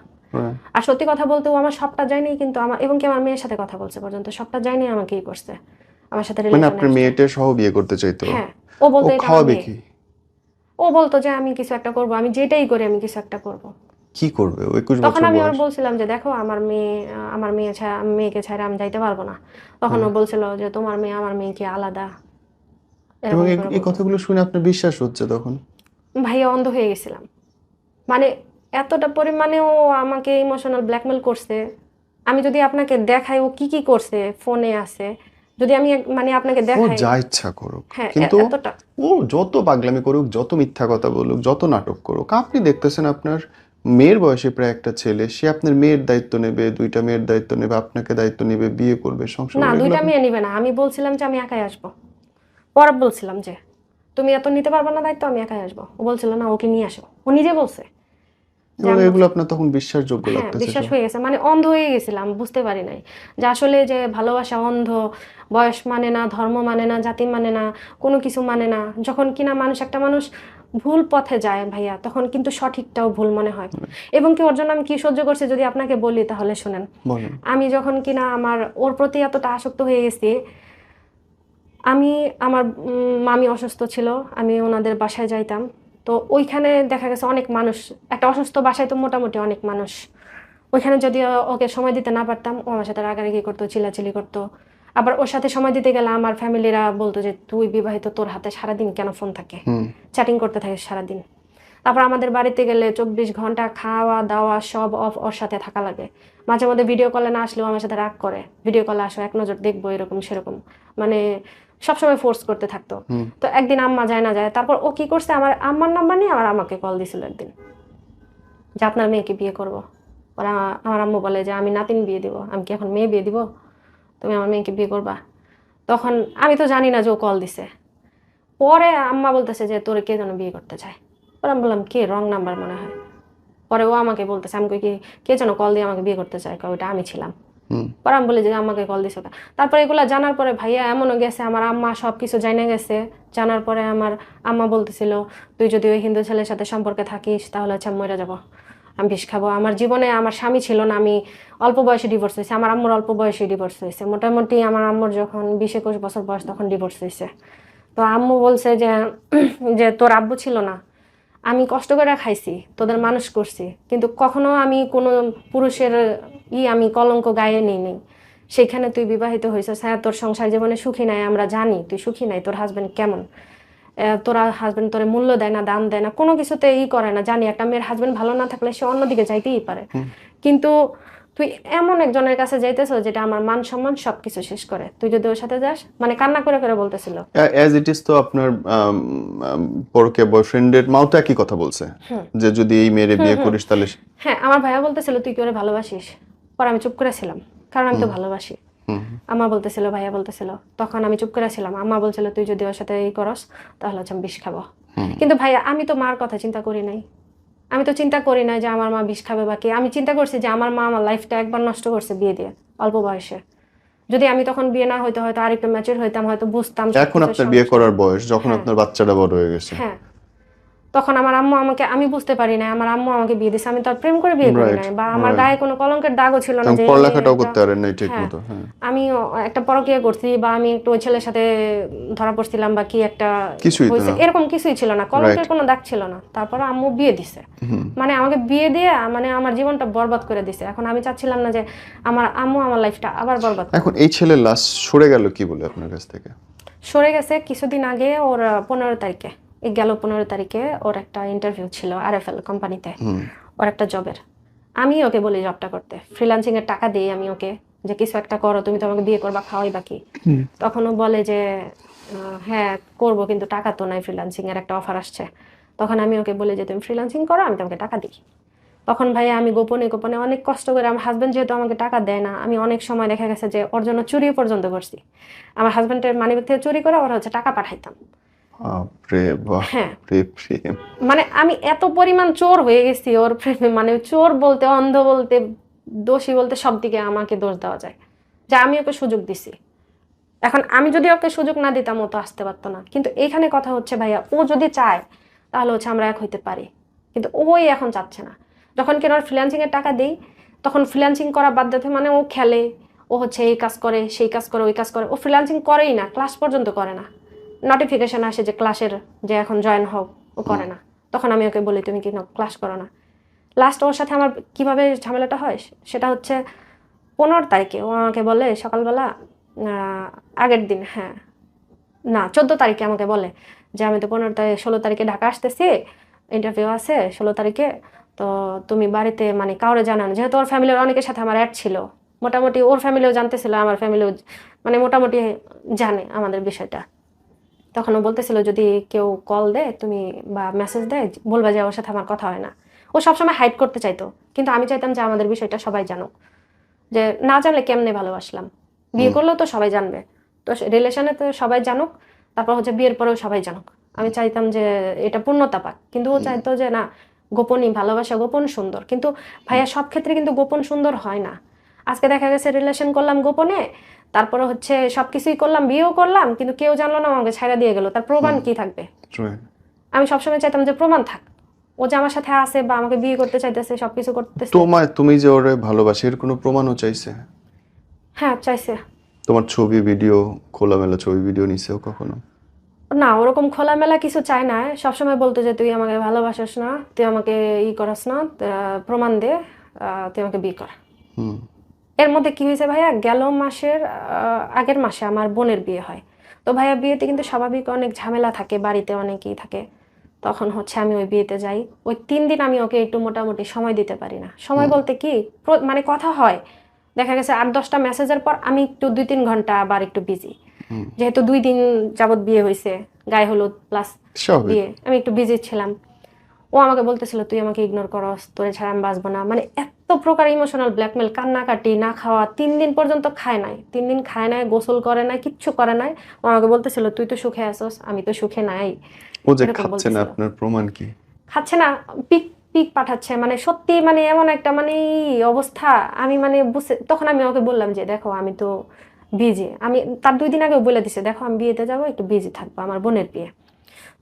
আর সত্যি কথা বলতে ও আমার সবটা যায়নি, কিন্তু আমার, এবং কি আমার মেয়ের সাথে কথা বলছে পর্যন্ত, সবটা যায়নি আমাকেই করছে, আমার সাথে মানে রিলেশনে আপনার আসছে। মেয়েটা সহ বিয়ে করতে চাইতো? হ্যাঁ, ও ও বলতো এটা আমার খাওয়াবে মেয়ে। কি? ও বলতো যে আমি কিছু একটা করব, আমি যেটাই করি আমি কিছু একটা করব। কি করবে? ও 21 তখন বছর আমি ওর বয়স। বলছিলাম যে দেখো আমার মেয়ে ছাড়া, আমি মেয়েকে ছাড়া আমি যাইতে পারবো না। তখন ও বলছিল যে তোমার মেয়ে আমার মেয়ে কি আলাদা, এবং এরকম করে এই বলতো। কথাগুলো শুনে আপনার বিশ্বাস হচ্ছে তখন? ভাইয়া অন্ধ হয়ে গেছিলাম। মানে এতটা পরিমাণে ও আমাকে ইমোশনাল ব্ল্যাকমেল করছে। আমি যদি আপনাকে দেখাই ও কি কি করছে, ফোনে আছে, যদি আমি মানে আপনাকে ও দেখাই। যা ইচ্ছা করুক, হ্যাঁ, কিন্তু এতটা। ও যত পাগলামি করুক, যত মিথ্যা কথা বলুক, যত নাটক করুক, আপনি দেখতেছেন আপনার মেয়ের বয়সে প্রায় একটা ছেলে, সে আপনার মেয়ের দায়িত্ব নেবে, দুইটা মেয়ের দায়িত্ব নেবে, আপনাকে দায়িত্ব নেবে, বিয়ে করবে, সংসার না, করবে, এগুলো দুইটা আপনি মেয়ে নিবে না। আমি বলছিলাম যে আমি একাই আসবো। পরে বলছিলাম যে তুমি এত নিতে পারবে না দায়িত্ব, আমি একাই আসবো। ও বলছিল না, ওকে নিয়ে আসো। ও নিজে বলছে যে এগুলো আম্মু। এগুলো আপনার তখন বিশ্বাসযোগ্য হ্যাঁ, লাগতেছে বিশ্বাস সব। হয়ে গেছে। মানে অন্ধ হয়ে গেছিলাম, বুঝতে পারি নাই যে আসলে যে ভালোবাসা অন্ধ, বয়স মানে না, ধর্ম মানে না, জাতি মানে না, কোনো কিছু মানে না। যখন কিনা একটা মানুষ ভুল পথে যায় ভাইয়া, তখন কিন্তু সঠিকটাও ভুল মনে হয়। এবং কি ওর জন্য আমি কি সহ্য করছি যদি আপনাকে বলি, তাহলে শুনেন। বলেন। আমি যখন কিনা ওর প্রতি এতটা আসক্ত হয়ে গেছি, আমি আমার মামি অসুস্থ ছিল, আমি ওনাদের বাসায় যাইতাম। তো ওইখানে দেখা গেছে অনেক মানুষ, একটা অসুস্থ বাসায় তো মোটামুটি অনেক মানুষ। ওইখানে যদি ওকে সময় দিতে না পারতাম, ও আমার সাথে রাগারাগি করতো, চিল্লাচিল্লি করতো। আবার ওর সাথে সময় দিতে গেলে আমার ফ্যামিলিরা বলতো যে তুই বিবাহিত, তোর হাতে সারাদিন কেন ফোন থাকে, হুম। চ্যাটিং করতে থাকিস সারাদিন। তারপর আমাদের বাড়িতে গেলে 24 ঘন্টা খাওয়া দাওয়া সব অফ, ওর সাথে থাকা লাগে। মাঝে মধ্যে ভিডিও কলে না আসলেও আমার সাথে রাগ করে, ভিডিও কলে আসো, এক নজর দেখবো, এরকম সেরকম। মানে সবসময় ফোর্স করতে থাকতো। হুম। তো একদিন আম্মা যায় না যায়, তারপর ও কি করছে, আমার আম্মার নাম্বার নিয়ে আমার আমাকে কল দিছিল একদিন যে আপনার মেয়েকে বিয়ে করবো। ওরা, আমার আম্মু বলে যে আমি নাতিন বিয়ে দিব, আমি কি এখন মেয়ে বিয়ে দিব, তুমি আমার মেয়েকে বিয়ে করবা? তখন আমি তো জানি না যে ও কল দিছে। পরে আম্মা বলতেছে যে তোরে কে যেন বিয়ে করতে চায়। পরে আমি বললাম কে, রং নাম্বার মনে হয়। পরে ও আমাকে বলতেছে, আমি কই কি কে যেন কল দিয়ে আমাকে বিয়ে করতে চায়, ওইটা আমি ছিলাম। হুম। পরে আমি বলি যে আমাকে কল দিছে ওটা। তারপরে এগুলা জানার পরে ভাইয়া এমনও গেছে, আমার আম্মা সব কিছু জানে গেছে। জানার পরে আমার আম্মা বলতেছিল তুই যদি ওই হিন্দু ছেলের সাথে সম্পর্কে থাকিস তাহলে হচ্ছে আমি মরে যাবো, আমি বিষ খাবো। আমার জীবনে আমার স্বামী ছিল না, আমি অল্প বয়সে ডিভোর্স হয়েছে। আমার আম্মুর অল্প বয়সে ডিভোর্স হয়েছে, মোটামুটি আমার আম্মুর যখন 20-21 বছর বয়স তখন ডিভোর্স হয়েছে। তো আম্মু বলছে যে যে তোর আব্বু ছিল না, আমি কষ্ট করে খাইছি, তোদের মানুষ করছি, কিন্তু কখনো আমি কোনো পুরুষের আমি কলঙ্ক গায়ে নিই। সেখানে তুই বিবাহিত হয়েছিস, হ্যাঁ তোর সংসার জীবনে সুখী নাই, আমরা জানি তুই সুখী নাই, তোর হাজবেন্ড কেমন, তোরা হাজবেন্ড তোরে মূল্য দেয় না, দাম দেয় না, কোনো কিছুতে করে না। জানি একটা মেয়ের হাজবেন্ড ভালো না থাকলে সে অন্যদিকে যাইতেই পারে, কিন্তু তুই এমন একজনের কাছে যাইতেছ যেটা আমার মান সম্মান সবকিছু শেষ করে, তুই যদি ওর সাথে যাস। মানে কান্না করে করে বলতেছিল। অ্যাজ ইট ইজ তো আপনার পরকীয়া বয়ফ্রেন্ডের মাও তো একই কথা বলছে যে যদি এই মেয়েরে বিয়ে করিস তাহলে হ্যাঁ, আমার ভাইয়া বলতেছিল তুই কি ওরে ভালোবাসিস। পরে আমি চুপ করেছিলাম, কারণ আমি তো ভালোবাসি। আম্মা বলতেছিল, ভাইয়া বলতেছিল, তখন আমি চুপ করেছিলাম। আম্মা বলছিল তুই যদি ওর সাথে করস তাহলে হচ্ছে আমি বিষ খাবো। কিন্তু ভাইয়া আমি তো মার কথা চিন্তা করি নাই। আমি তো চিন্তা করি নাই যে আমার মা বিষ খাবে বা কি। আমি চিন্তা করছি যে আমার মা আমার লাইফটা একবার নষ্ট করছে বিয়ে দিয়ে, অল্প বয়সে। যদি আমি তখন বিয়ে না হইতে হয়তো আরেকটু ম্যাচিউর হইতাম, হয়তো বুঝতাম এখন সবকিছুর আপনার বিয়ে সমস্যা। করার বয়স, যখন হ্যাঁ, আপনার বাচ্চাটা বড় হয়ে গেছে। হ্যাঁ। তখন আমার আম্মু আমাকে, আমি বুঝতে পারি না, আমার আম্মু আমাকে বিয়ে দিছে। আমি তো আর প্রেম করে বিয়ে করি রাইট, নাই, বা আমার রাইট। গায়ে কোনো কলঙ্কের দাগও ছিল না এবং যে এই মেয়ে পড়ালেখাটাও একটা। করতে পারেন নাই ঠিক হ্যাঁ, মতো। হ্যাঁ, আমি একটা পরকীয়া করছি, বা আমি একটু ওই ছেলের সাথে ধরা পড়ছিলাম, বা কি একটা কিছুই তো হয়েছে, না। এরকম কিছুই ছিল না, কলঙ্কের রাইট। কোনো দাগ ছিল না। তারপরে আম্মু বিয়ে দিছে, মানে আমাকে বিয়ে দিয়ে মানে আমার জীবনটা বরবাদ করে দিছে। এখন আমি চাচ্ছিলাম না যে আমার আম্মু আমার লাইফটা আবার বরবাদ এখন করুক। এই ছেলে লাস্ট সরে গেল কি বলে আপনার কাছ থেকে? সরে গেছে কিছুদিন আগে, ওর 15 তারিখে, এই গেল 15 তারিখে ওর একটা ইন্টারভিউ ছিল RFL কোম্পানিতে, ওর একটা জবের। আমি ওকে বলি জবটা করতে, ফ্রিল্যান্সিং এর টাকা দিই আমি ওকে, যে কিছু একটা করো, তুমি তো আমাকে বিয়ে করবা, খাওয়াই বাকি। তখন ও বলে যে হ্যাঁ করবো, কিন্তু টাকা তো নাই, ফ্রিল্যান্সিং এর একটা অফার আসছে। তখন আমি ওকে বলি যে তুমি ফ্রিল্যান্সিং করো, আমি তোমাকে টাকা দিই। তখন ভাইয়া আমি গোপনে গোপনে অনেক কষ্ট করে, আমার হাজব্যান্ড যেহেতু আমাকে টাকা দেয় না, আমি অনেক সময় দেখা গেছে যে ওর জন্য চুরি পর্যন্ত করছি। আমার হাজব্যান্ডের মানিব্যাগ থেকে চুরি করে ওর হচ্ছে টাকা পাঠাইতাম। বাপরে বাপ, হ্যাঁ, প্রেম। মানে আমি এত পরিমাণ চোর হয়ে গেছি ওর প্রেমে, মানে চোর বলতে, অন্ধ বলতে, দোষী বলতে, সব দিকে আমাকে দোষ দেওয়া যায়, যে আমি ওকে সুযোগ দিছি। এখন আমি যদি ওকে সুযোগ না দিতাম ও তো আসতে পারতো না। কিন্তু এইখানে কথা হচ্ছে ভাইয়া, ও যদি চায় তাহলে হচ্ছে আমরা এক হইতে পারি, কিন্তু ওই এখন চাচ্ছে না। যখন কিনা ওর ফ্রিল্যান্সিং এর টাকা দেই, তখন ফ্রিল্যান্সিং করা বাদ দিতে, মানে ও খেলে, ও হচ্ছে এই কাজ করে, সেই কাজ করে, ওই কাজ করে, ও ফ্রিল্যান্সিং করেই না, ক্লাস পর্যন্ত করে না। নোটিফিকেশন আসে যে ক্লাসের, যে এখন জয়েন হও, ও করে না। তখন আমি ওকে বলি তুমি কি ক্লাস করো না। লাস্ট ওর সাথে আমার কিভাবে ঝামেলাটা হয় সেটা হচ্ছে 15 তারিখে ও আমাকে বলে সকালবেলা, আগের দিন, হ্যাঁ না 14 তারিখে আমাকে বলে যে আমি তো 16 তারিখে ঢাকা আসতেছি, ইন্টারভিউ আছে 16 তারিখে, তো তুমি বাড়িতে মানে কাউরে জানানো, যেহেতু ওর ফ্যামিলির অনেকের সাথে আমার অ্যাড ছিল, মোটামুটি ওর ফ্যামিলিও জানতেছিল, আমার ফ্যামিলিও মানে মোটামুটি জানে আমাদের বিষয়টা। তখন ও বলতেছিল যদি কেউ কল দেয় তুমি বা মেসেজ দেয় বলবা যে ওর সাথে আমার কথা হয় না। ও সবসময় হাইড করতে চাইতো, কিন্তু আমি চাইতাম যে আমাদের বিষয়টা সবাই জানুক, যে না জানলে কেমনে ভালোবাসলাম, বিয়ে করলেও তো সবাই জানবে, তো রিলেশনে তো সবাই জানুক, তারপর হচ্ছে বিয়ের পরেও সবাই জানুক। আমি চাইতাম যে এটা পূর্ণতা পাক, কিন্তু ও চাইতো যে না, গোপনই ভালোবাসা, গোপন সুন্দর। কিন্তু ভাইয়া সব ক্ষেত্রে কিন্তু গোপন সুন্দর হয় না। আজকে দেখা গেছে রিলেশন করলাম গোপনে, তারপরে হচ্ছে সবকিছুই করলাম, বিয়েও করলাম, কিন্তু কেউ জানলো না, আমাকে ছাইড়া দিয়ে গেল, তার প্রমাণ কি থাকবে? আমি সবসময় চাইতাম যে প্রমাণ থাক, ও যে আমার সাথে আছে বা আমাকে বিয়ে করতে চাইতেছে, সবকিছু করতেছে। তুমি যে ওরে ভালোবাসে এর কোনো প্রমাণও চাইছে? হ্যাঁ চাইছে। তোমার ছবি ভিডিও, খোলামেলা ছবি ভিডিও নিছেও কখনো? না, ওরকম খোলামেলা কিছু চাই না, সবসময় বলতো যে তুই আমাকে ভালোবাসিস না, তুই আমাকে করাস না, প্রমাণ দে, তুই আমাকে বিয়ে কর। এর মধ্যে কি হয়েছে ভাইয়া, গেল মাসের আগের মাসে আমার বোনের বিয়ে হয়। তো ভাইয়া বিয়েতে কিন্তু স্বাভাবিক অনেক ঝামেলা থাকে, বাড়িতে অনেকেই থাকে। তখন হচ্ছে আমি ওই বিয়েতে যাই, ওই 3 দিন আমি ওকে একটু মোটামুটি সময় দিতে পারি না। সময় বলতে কি, মানে কথা হয়, দেখা গেছে 8-10টা মেসেজের পর আমি একটু 2-3 ঘন্টা আবার একটু বিজি, যেহেতু 2 দিন যাবত বিয়ে হয়েছে, গায়ে হলুদ প্লাস বিয়ে, আমি একটু বিজি ছিলাম। ও আমাকে বলতেছিল তুই আমাকে ইগনোর করস, তোরে ছাড়া আমি বাঁচবো না, মানে এত প্রকার ইমোশনাল ব্ল্যাকমেল, কান্নাকাটি, না খাওয়া, 3 দিন পর্যন্ত খায় নাই, 3 দিন খায় নাই, গোসল করে নাই, কিচ্ছু করে নাই। ও আমাকে বলতেছিল তুই তো সুখে আসস, আমি তো সুখে নাই। ও যে খাচ্ছে না, আপনার প্রমাণ কি? খাচ্ছে না, পিক পিক পাঠাচ্ছে, মানে সত্যি, মানে এমন একটা মানে অবস্থা, আমি মানে বুঝতে, তখন আমি ওকে বললাম যে দেখো আমি তো বিজি, আমি তার 2 দিন আগেও বলে দিছে দেখো আমি বিয়েতে যাবো, একটু বিজি থাকবো, আমার বোনের বিয়ে।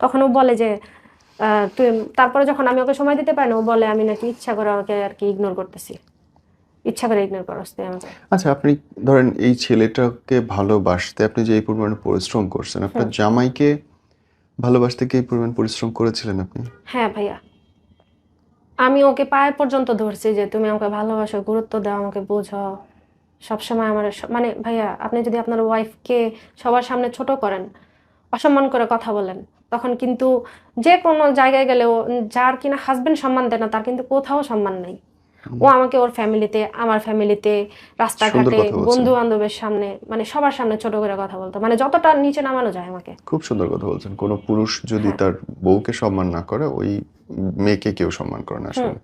তখন ও বলে যে তুই, তারপরে যখন আমি ওকে সময় দিতে পারি না, ও বলে আমি নাকি ইচ্ছা করে ওকে আর কি ইগনোর করতেছি, ইচ্ছা করে ইগনোর করস তুই আমাকে। আচ্ছা, আপনি ধরেন এই ছেলেটাকে ভালোবাসতে আপনি যে এই পরিমাণে পরিশ্রম করছেন, আপনার জামাইকে ভালোবাসতে কি এই পরিমাণ পরিশ্রম করেছিলেন আপনি? হ্যাঁ ভাইয়া, আমি ওকে পায়ে পর্যন্ত ধরছি যে তুমি আমাকে ভালোবাসো, গুরুত্ব দাও, আমাকে বোঝো, সবসময় আমার মানে ভাইয়া, আপনি যদি আপনার ওয়াইফকে সবার সামনে ছোট করেন, অসম্মান করে কথা বলেন, তখন কিন্তু যে কোনো জায়গায় গেলেও যার কিনা হাজবেন্ড সম্মান দেয় না, তার কিন্তু কোথাও সম্মান নেই। ও আমাকে ওর ফ্যামিলিতে, আমার ফ্যামিলিতে, রাস্তাঘাটে, বন্ধু বান্ধবের সামনে, মানে সবার সামনে ছোট করে কথা বলতো, মানে যতটা নিচে নামানো যায় আমাকে। খুব সুন্দর কথা বলছেন। কোনো পুরুষ যদি তার বউকে সম্মান না করে, ওই মেয়েকে কেউ সম্মান করে না আসলে।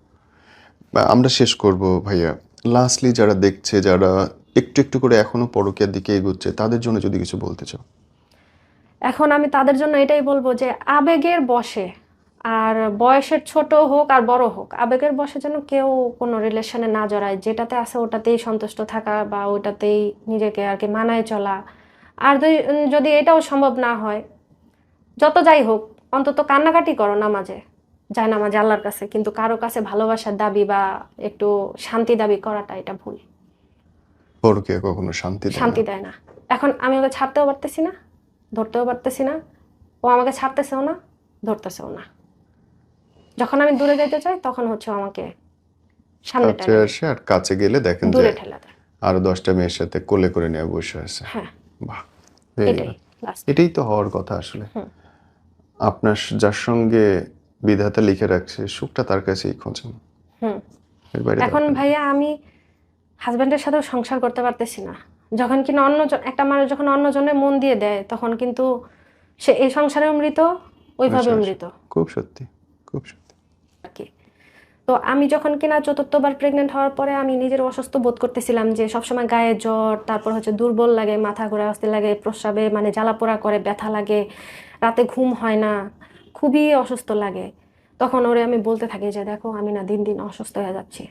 আমরা শেষ করব ভাইয়া, লাস্টলি যারা দেখছে, যারা একটু একটু করে এখনো পরকীয়ার দিকে এগোচ্ছে, তাদের জন্য যদি কিছু বলতে চাও? এখন আমি তাদের জন্য এটাই বলবো যে আবেগের বশে, আর বয়সের ছোট হোক আর বড় হোক, আবেগের বশে যেন কেউ কোনো রিলেশনে না জড়ায়, যেটাতে আছে ওটাতেই সন্তুষ্ট থাকা বা ওটাতেই নিজেকে আর কি মানায় চলা। আর যদি এটাও সম্ভব না হয়, যত যাই হোক, অন্তত কান্নাকাটি করো নামাজে, যায় নামাজে আল্লাহর কাছে, কিন্তু কারো কাছে ভালোবাসার দাবি বা একটু শান্তি দাবি করাটা এটা ভুল। পরকীয়া কখনো শান্তি দেয় না। এখন আমি ওকে ছাড়তেও পারতেছি না, ধরতেও পারতেছি না, ও আমাকে ছাড়তেছেও না, ধরতেছেও না। যখন আমি দূরে যেতে চাই তখন হচ্ছে আমাকে সামনে কাছে আসে, আর কাছে গেলে দেখেন যে দূরে ঠেলা দেয়। আরো 10টা মেয়ের সাথে কোলে করে নিয়ে বসে আছে। হ্যাঁ, বাহ, এটাই তো হওয়ার কথা আসলে। আপনার যার সঙ্গে বিধাতা লিখে রাখছে, সুখটা তার কাছেই খোঁজেন। এখন ভাইয়া আমি হাজবেন্ডের সাথেও সংসার করতে পারতেছি না, যখন কিনা একটা মানুষ যখন অন্যজনের মন দিয়ে দেয়, তখন কিন্তু সে এই সংসারে মৃত, ওইভাবে মৃত। খুব সত্যি, খুব সত্যি। তো আমি যখন কিনা 4র্থবার প্রেগনেন্ট হওয়ার পরে আমি নিজের অসুস্থ বোধ করতেছিলাম, যে সবসময় গায়ে জ্বর, তারপর হচ্ছে দুর্বল লাগে, মাথা ঘোরা, অস্থির লাগে, প্রস্রাবে মানে জ্বালাপোড়া করে, ব্যথা লাগে, রাতে ঘুম হয় না, খুবই অসুস্থ লাগে। তখন ওরে আমি বলতে থাকি যে দেখো আমি না দিন দিন অসুস্থ হয়ে যাচ্ছি।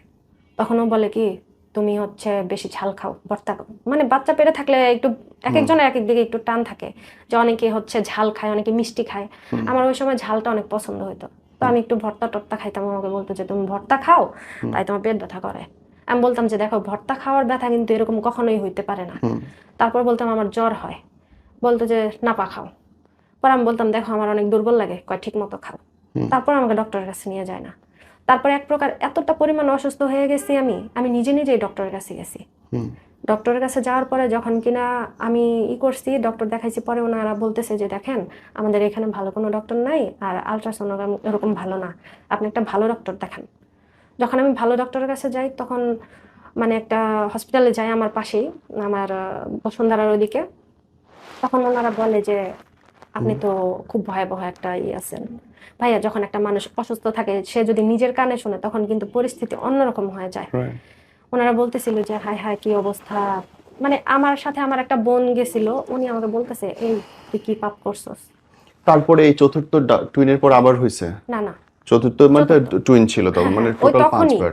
তখন ও বলে কি, তুমি হচ্ছে বেশি ঝাল খাও, ভর্তা খাও, মানে বাচ্চা পেটে থাকলে একটু এক একজনের এক এক দিকে একটু টান থাকে, যে অনেকে হচ্ছে ঝাল খায়, অনেকে মিষ্টি খায়। আমার ওই সময় ঝালটা অনেক পছন্দ হতো, তো আমি একটু ভর্তা টর্তা খাইতাম। আমাকে বলতো যে তুমি ভর্তা খাও, তাই তোমার পেট ব্যথা করে। আমি বলতাম যে দেখো ভর্তা খাওয়ার ব্যথা কিন্তু এরকম কখনোই হইতে পারে না। তারপর বলতাম আমার জ্বর হয়, বলতো যে নাপা খাও। পর আমি বলতাম দেখো আমার অনেক দুর্বল লাগে, কয় ঠিক মতো খাও। তারপর আমাকে ডক্টরের কাছে নিয়ে যায় না। তারপর এক প্রকার এতটা পরিমাণ অসুস্থ হয়ে গেছি আমি নিজে নিজেই ডক্টরের কাছে গেছি। ডক্টরের কাছে যাওয়ার পরে যখন কিনা আমি করছি, ডক্টর দেখাইছি, পরে ওনারা বলতেছে যে দেখেন আমাদের এখানে ভালো কোনো ডক্টর নাই, আর আলট্রাসোনোগ্রাম এরকম ভালো না, আপনি একটা ভালো ডক্টর দেখান। যখন আমি ভালো ডক্টরের কাছে যাই তখন মানে একটা হসপিটালে যাই আমার পাশেই, আমার বসুন্ধরার ওইদিকে, তখন ওনারা বলে যে আপনি তো খুব ভয়াবহ একটা আছেন ভাইয়া। যখন একটা মানুষ অসুস্থ থাকে সে যদি নিজের কানে শুনে তখন কিন্তু পরিস্থিতি অন্যরকম হয়ে যায়। ওনারা বলতেছিল যে হায় হায় কি অবস্থা, মানে আমার সাথে আমার একটা বোন গেছিল, উনি আমাকে বলতেছে এই তুই কি পাপ করছস। তারপরে এই চতুর্থ টুইনের পর আবার হয়েছে? না না, চতুর্থ মানে টুইন ছিল তখন, হ্যাঁ মানে হ্যাঁ, ওই টোটাল তখনই 5 বার।